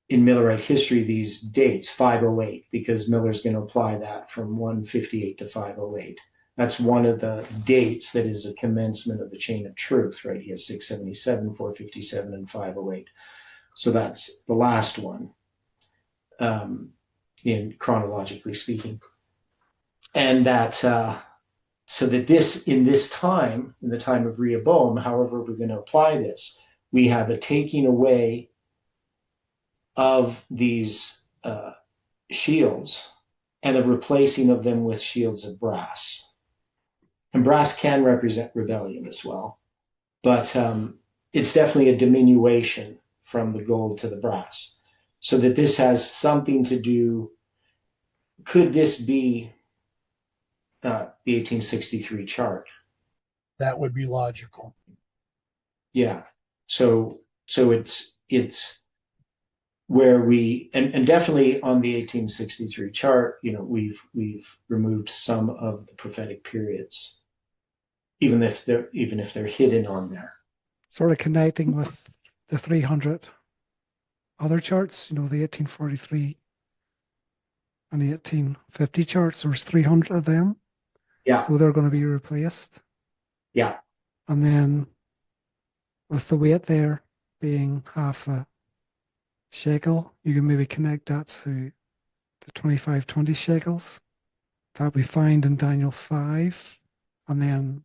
in Millerite history, these dates, 508, because Miller's going to apply that from 158 to 508. That's one of the dates that is the commencement of the chain of truth, right? He has 677, 457, and 508. So that's the last one, in chronologically speaking. And that, so that this, in this time, in the time of Rehoboam, however we're going to apply this, we have a taking away of these shields and a replacing of them with shields of brass. And brass can represent rebellion as well, but it's definitely a diminution from the gold to the brass. So that this has something to do, could this be the 1863 chart? That would be logical. Yeah. So it's where we, and definitely on the 1863 chart, we've removed some of the prophetic periods, even if they're hidden on there. Sort of connecting with the 300 other charts, the 1843 and the 1850 charts. There's 300 of them. Yeah. So they're going to be replaced. Yeah. And then with the weight there being half a shekel, you can maybe connect that to the 2520 shekels that we find in Daniel 5. And then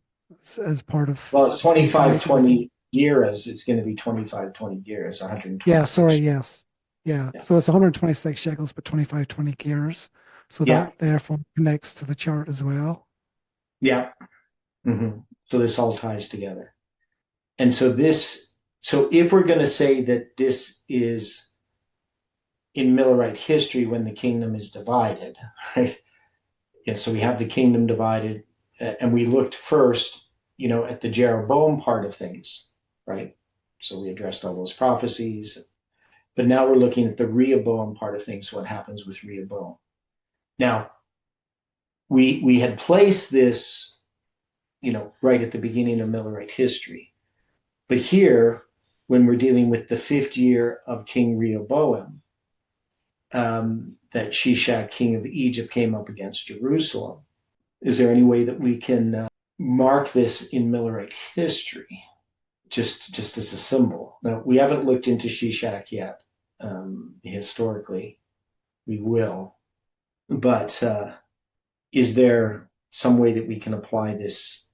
as part of... Well, it's 2520 years. It's going to be 2520 years, 120. Yeah, sorry, yes. Yeah. So it's 126 shekels, but 2520 gears. So that therefore connects to the chart as well. Yeah. Mm-hmm. So this all ties together. And so if we're going to say that this is in Millerite history when the kingdom is divided, right? So we have the kingdom divided, and we looked first, at the Jeroboam part of things, right? So we addressed all those prophecies, but now we're looking at the Rehoboam part of things, what happens with Rehoboam. Now, we had placed this, right at the beginning of Millerite history. But here, when we're dealing with the 5th year of King Rehoboam, that Shishak, king of Egypt, came up against Jerusalem. Is there any way that we can mark this in Millerite history, just as a symbol? Now, we haven't looked into Shishak yet. Historically, we will. But is there some way that we can apply this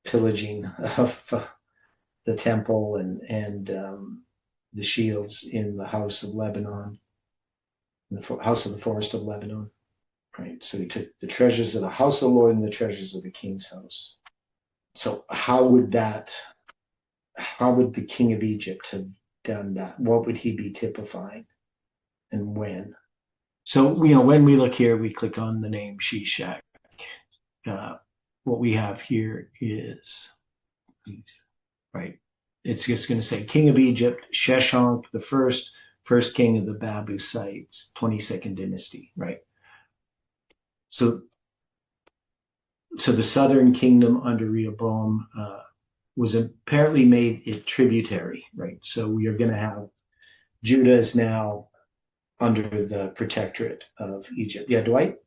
pillaging of the temple and the shields in the house of Lebanon, in the house of the forest of Lebanon? Right. So he took the treasures of the house of the Lord and the treasures of the king's house. So how would the king of Egypt have done that? What would he be typifying, and when? So, when we look here, we click on the name Shishak. What we have here is, right, it's just going to say King of Egypt, Sheshonq the first king of the Babusites, 22nd dynasty, right? So the southern kingdom under Rehoboam was apparently made it tributary, right? So we are going to have Judah is now under the protectorate of Egypt. Yeah, Dwight?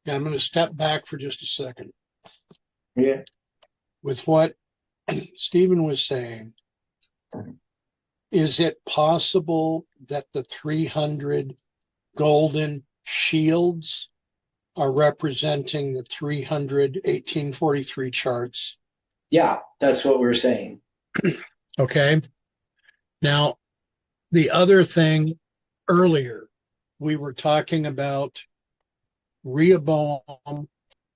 Yeah, I'm going to step back for just a second. Yeah. With what Stephen was saying, is it possible that the 300 golden shields are representing the 300 1843 charts? Yeah, that's what we're saying. Okay. Now, the other thing earlier, we were talking about Rehoboam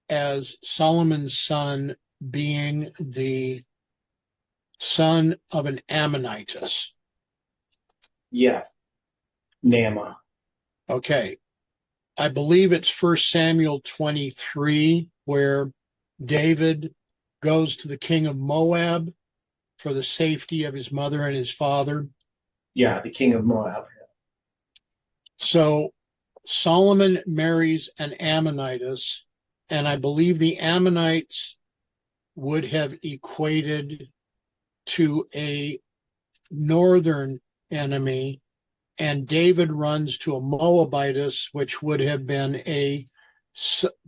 as Solomon's son being the son of an Ammonitess. Yeah. Naamah. Okay. I believe it's 1 Samuel 23 where David goes to the king of Moab for the safety of his mother and his father. Yeah, the king of Moab. So Solomon marries an Ammonitess, and I believe the Ammonites would have equated to a northern enemy, and David runs to a Moabitess, which would have been a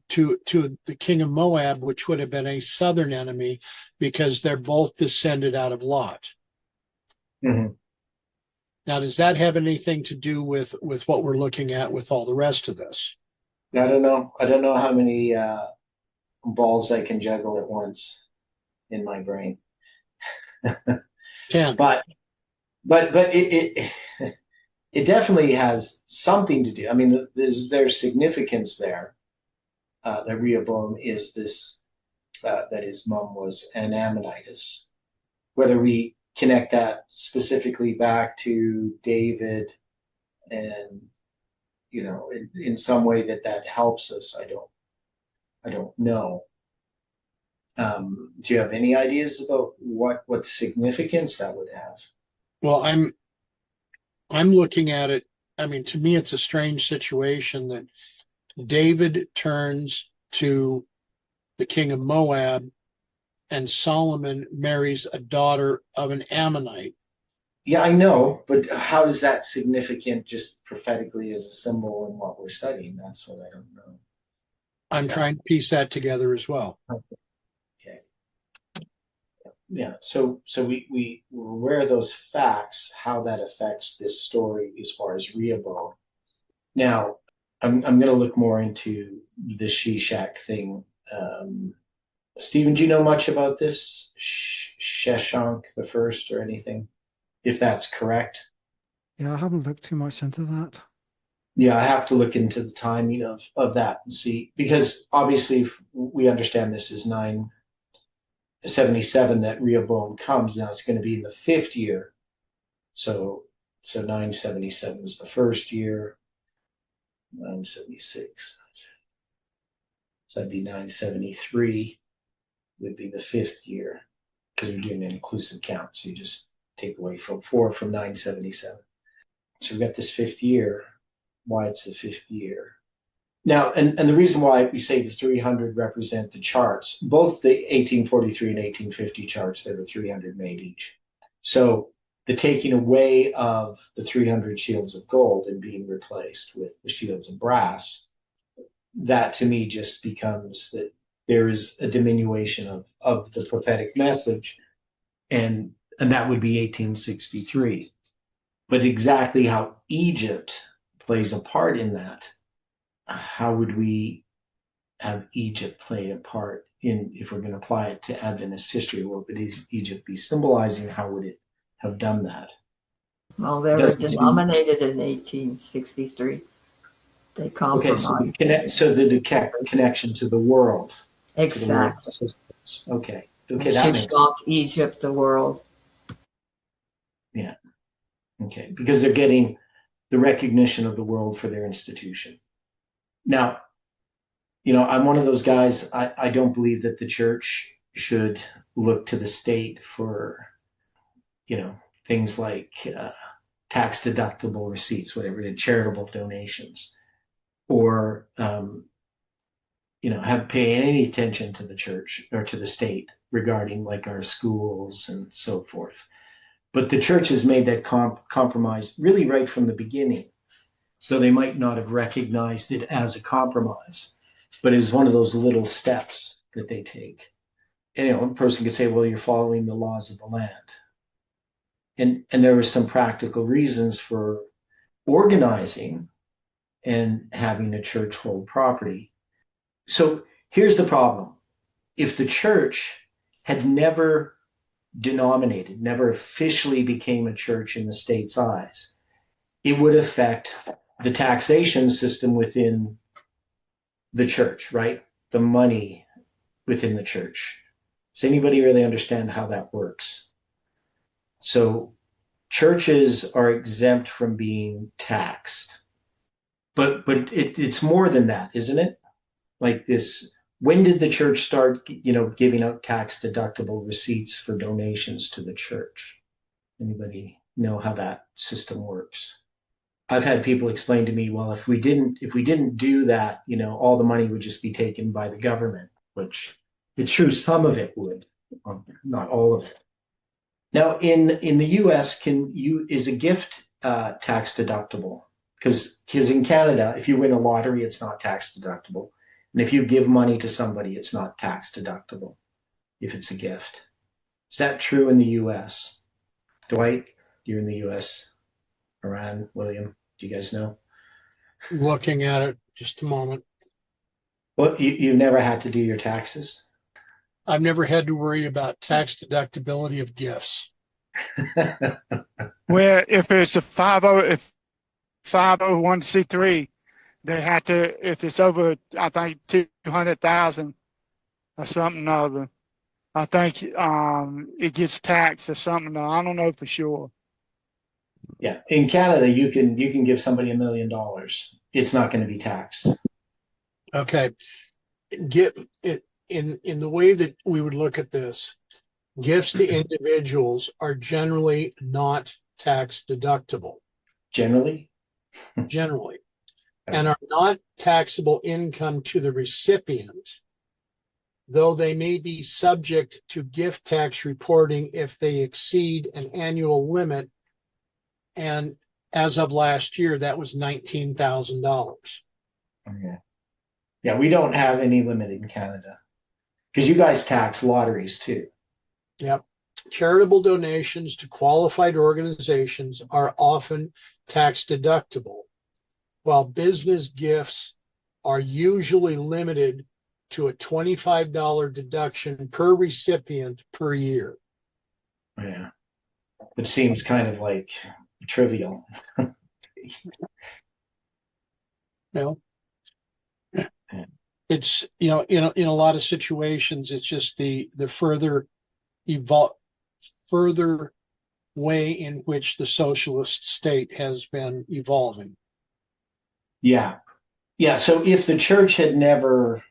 to the king of Moab, which would have been a southern enemy, because they're both descended out of Lot. Mm-hmm. Now, does that have anything to do with what we're looking at with all the rest of this? I don't know. I don't know how many balls I can juggle at once in my brain. 10. But it it definitely has something to do. I mean, there's significance there. That Rehoboam is this, that his mom was an Ammonitess. Whether we connect that specifically back to David and, in some way that helps us, I don't know. Do you have any ideas about what significance that would have? Well, I'm looking at it. I mean, to me, it's a strange situation that David turns to the king of Moab, and Solomon marries a daughter of an Ammonite. Yeah, I know, but how is that significant just prophetically as a symbol in what we're studying? That's what I don't know. I'm trying to piece that together as well. Okay. Yeah, so we're aware of those facts, how that affects this story as far as Rehoboam. Now, I'm going to look more into the Shishak thing. Stephen, do you know much about this Sheshonq the first or anything, if that's correct? Yeah, I haven't looked too much into that. Yeah, I have to look into the timing of that and see, because obviously if we understand this is 977 that Rehoboam comes. Now it's going to be in the 5th year. So 977 is the first year. 976. So that'd be 973 would be the 5th year, because we're doing an inclusive count. So you just take away from 4 from 977. So we've got this 5th year. Why it's the 5th year. Now, and the reason why we say the 300 represent the charts, both the 1843 and 1850 charts, there were 300 made each. So the taking away of the 300 shields of gold and being replaced with the shields of brass, that to me just becomes that there is a diminution of the prophetic message, and that would be 1863. But exactly how Egypt plays a part in that, how would we have Egypt play a part in, if we're going to apply it to Adventist history? What would Egypt be symbolizing? How would it have done that? Well, they were denominated in 1863. They compromised. Okay, so the connection to the world. Exactly. Okay, that makes sense. Egypt, the world. Yeah. Okay, because they're getting the recognition of the world for their institution. Now, I'm one of those guys, I don't believe that the church should look to the state for, things like tax deductible receipts, whatever it is, charitable donations, or, have pay any attention to the church or to the state regarding like our schools and so forth. But the church has made that compromise really right from the beginning, though they might not have recognized it as a compromise. But it was one of those little steps that they take. And, a person could say, well, you're following the laws of the land. And there were some practical reasons for organizing and having a church hold property. So here's the problem. If the church had never denominated, never officially became a church in the state's eyes, it would affect the taxation system within the church, right? The money within the church. Does anybody really understand how that works? So churches are exempt from being taxed. But it's more than that, isn't it? Like this, when did the church start, giving out tax deductible receipts for donations to the church? Anybody know how that system works? I've had people explain to me, well, if we didn't do that, all the money would just be taken by the government, which it's true, some of it would, not all of it. Now, in the U.S., is a gift tax deductible? Because in Canada, if you win a lottery, it's not tax deductible. And if you give money to somebody, it's not tax deductible if it's a gift. Is that true in the U.S.? Dwight, you're in the U.S. Iran, William, do you guys know? Looking at it, just a moment. Well, you've never had to do your taxes? I've never had to worry about tax deductibility of gifts. Where if it's a 501c3, they have to, if it's over, I think 200,000 or something other, I think it gets taxed or something. I don't know for sure. Yeah, in Canada, you can give somebody $1 million. It's not going to be taxed. Okay, get it in the way that we would look at this. Gifts to individuals are generally not tax deductible. Generally, and are not taxable income to the recipient, though they may be subject to gift tax reporting if they exceed an annual limit. And as of last year, that was $19,000. Okay. Yeah, we don't have any limit in Canada because you guys tax lotteries too. Yep. Charitable donations to qualified organizations are often tax deductible, while business gifts are usually limited to a $25 deduction per recipient per year. Yeah, which seems kind of like trivial. Well, it's, in a lot of situations, it's just the further way in which the socialist state has been evolving. Yeah. So if the church had never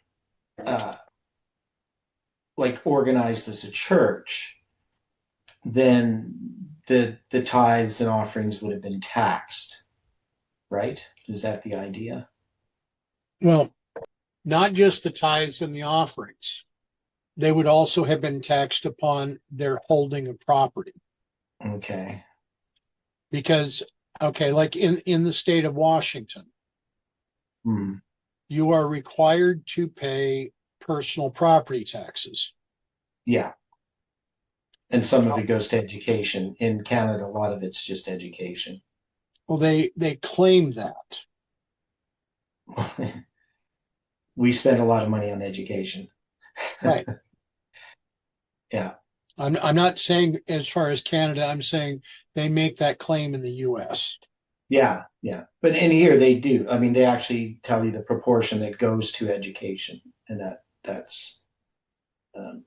organized as a church, then the tithes and offerings would have been taxed, right? Is that the idea? Well, not just the tithes and the offerings. They would also have been taxed upon their holding of property. Okay. Because, like in the state of Washington, you are required to pay personal property taxes. Yeah. And some of it goes to education. In Canada, a lot of it's just education. Well, they claim that. We spend a lot of money on education. Right. Yeah. I'm not saying as far as Canada, I'm saying they make that claim in the U.S. Yeah. But in here they do. I mean, they actually tell you the proportion that goes to education, and that's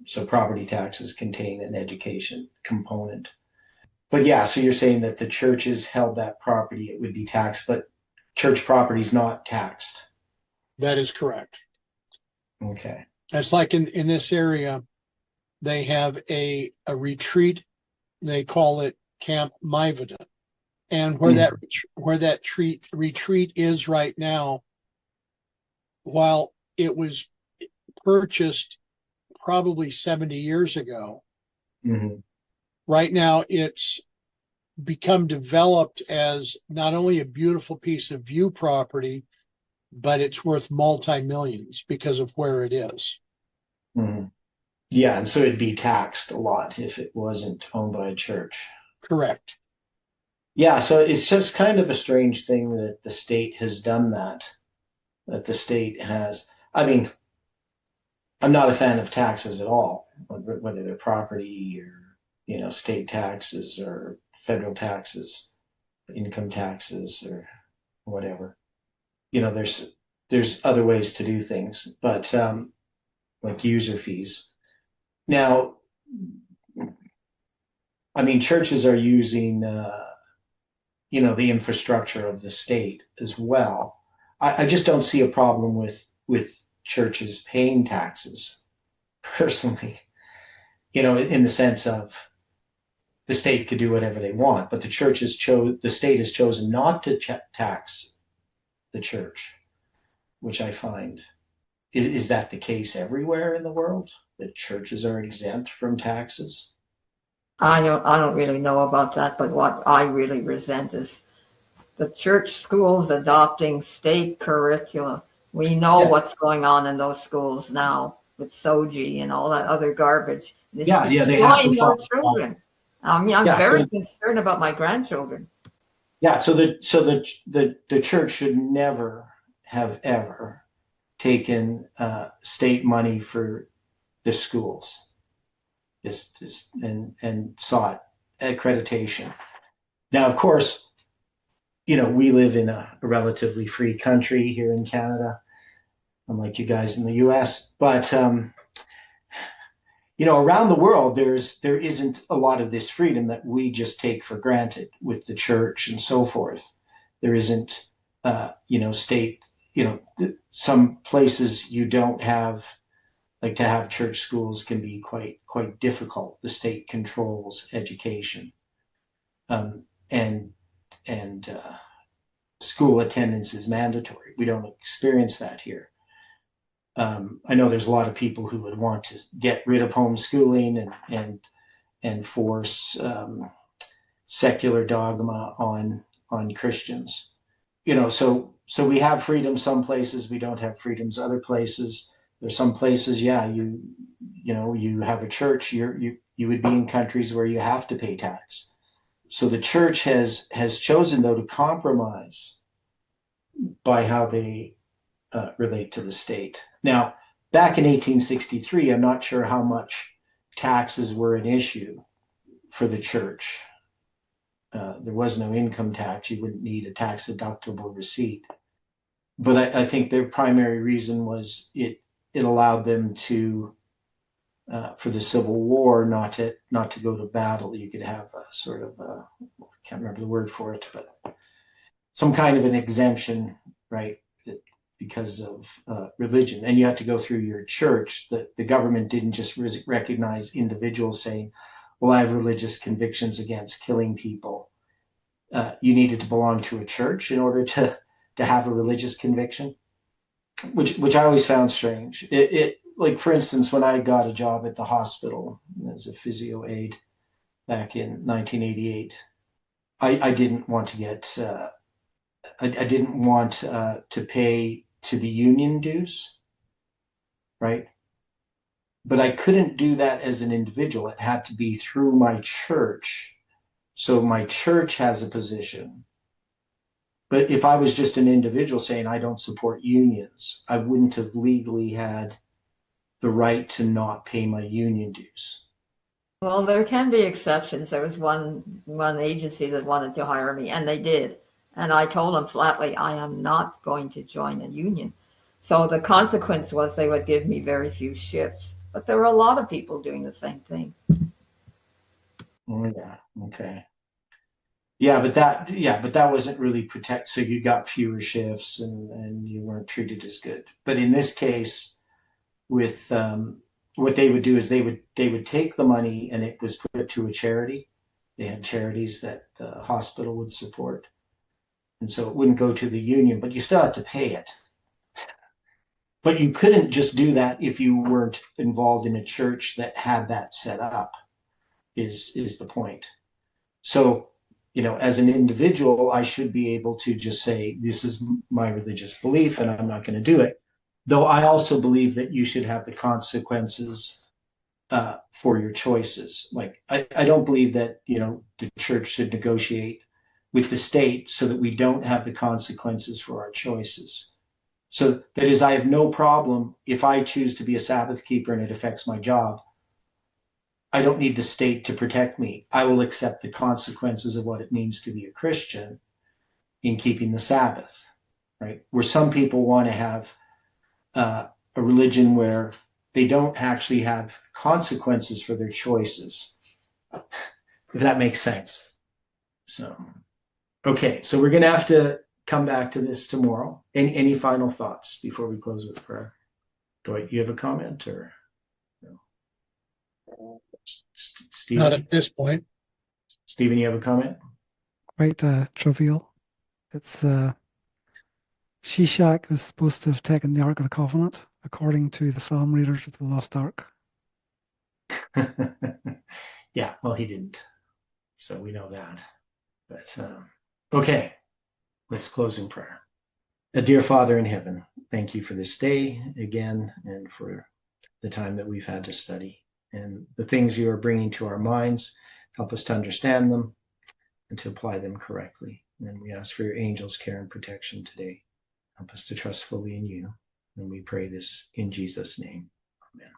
so property taxes contain an education component. But yeah, so you're saying that the churches held that property, it would be taxed, but church property is not taxed. That is correct. Okay. It's like in this area, they have a retreat. They call it Camp Mivada. And where that retreat is right now, while it was purchased probably 70 years ago, right now it's become developed as not only a beautiful piece of view property, but it's worth multi-millions because of where it is. Yeah, and so it'd be taxed a lot if it wasn't owned by a church. Correct. Yeah, so it's just kind of a strange thing that the state has done that the state has. I mean, I'm not a fan of taxes at all, whether they're property or, state taxes or federal taxes, income taxes or whatever. There's other ways to do things, but like user fees. Now, I mean, churches are using, the infrastructure of the state as well. I just don't see a problem with churches paying taxes, personally. In the sense of the state could do whatever they want, but the state has chosen not to tax the church, which I find. Is that the case everywhere in the world? That churches are exempt from taxes? I don't really know about that, but what I really resent is the church schools adopting state curricula We know Yeah. what's going on in those schools now with Soji and all that other garbage. It's Yeah, they have to destroying our follow. children. I mean, I'm Yeah, very concerned about my grandchildren. Yeah, so the church should never have ever taken state money for the schools, and sought accreditation. Now, of course, we live in a relatively free country here in Canada, unlike you guys in the U.S. But around the world, there isn't a lot of this freedom that we just take for granted with the church and so forth. There isn't, state. Some places you don't have, like, to have church schools can be quite difficult. The state controls education, and school attendance is mandatory. We don't experience that here. I know there's a lot of people who would want to get rid of homeschooling and force secular dogma on Christians. So we have freedom some places, we don't have freedoms other places. There's some places, you have a church, you would be in countries where you have to pay tax. So the church has chosen, though, to compromise by how they relate to the state. Now, back in 1863, I'm not sure how much taxes were an issue for the church. There was no income tax. You wouldn't need a tax deductible receipt. But I think their primary reason was it allowed them to, for the Civil War, not to go to battle. You could have a sort of, I can't remember the word for it, but some kind of an exemption, right? Because of religion, and you had to go through your church. The government didn't just recognize individuals saying, well, I have religious convictions against killing people. You needed to belong to a church in order to have a religious conviction, which I always found strange. It like, for instance, when I got a job at the hospital as a physio aide back in 1988, I didn't want to get I didn't want to pay to the union dues, right? But I couldn't do that as an individual. It had to be through my church. So my church has a position. But if I was just an individual saying I don't support unions, I wouldn't have legally had the right to not pay my union dues. Well, there can be exceptions. There was one agency that wanted to hire me, and they did. And I told them flatly, I am not going to join a union. So the consequence was they would give me very few shifts. But there were a lot of people doing the same thing. Oh, yeah. Okay. Yeah, but that wasn't really protect. So you got fewer shifts and you weren't treated as good. But in this case, with what they would do is they would take the money and it was put to a charity. They had charities that the hospital would support. And so it wouldn't go to the union, but you still had to pay it. But you couldn't just do that if you weren't involved in a church that had that set up, is the point. So, as an individual, I should be able to just say, this is my religious belief and I'm not going to do it. Though I also believe that you should have the consequences for your choices. Like, I don't believe that, the church should negotiate with the state so that we don't have the consequences for our choices. So that is, I have no problem if I choose to be a Sabbath keeper and it affects my job. I don't need the state to protect me. I will accept the consequences of what it means to be a Christian in keeping the Sabbath, right? Where some people want to have a religion where they don't actually have consequences for their choices, if that makes sense. So, okay, so we're going to have to come back to this tomorrow. Any final thoughts before we close with prayer? Dwight, you have a comment or no? Stephen? Not at this point. Stephen, you have a comment? Quite trivial. It's Shishak was supposed to have taken the Ark of the Covenant, according to the film Raiders of the Lost Ark. Yeah, well, he didn't. So we know that. But okay, let's close in prayer. Dear Father in heaven, thank you for this day again and for the time that we've had to study. And the things you are bringing to our minds, help us to understand them and to apply them correctly. And we ask for your angels' care and protection today. Help us to trust fully in you. And we pray this in Jesus' name. Amen.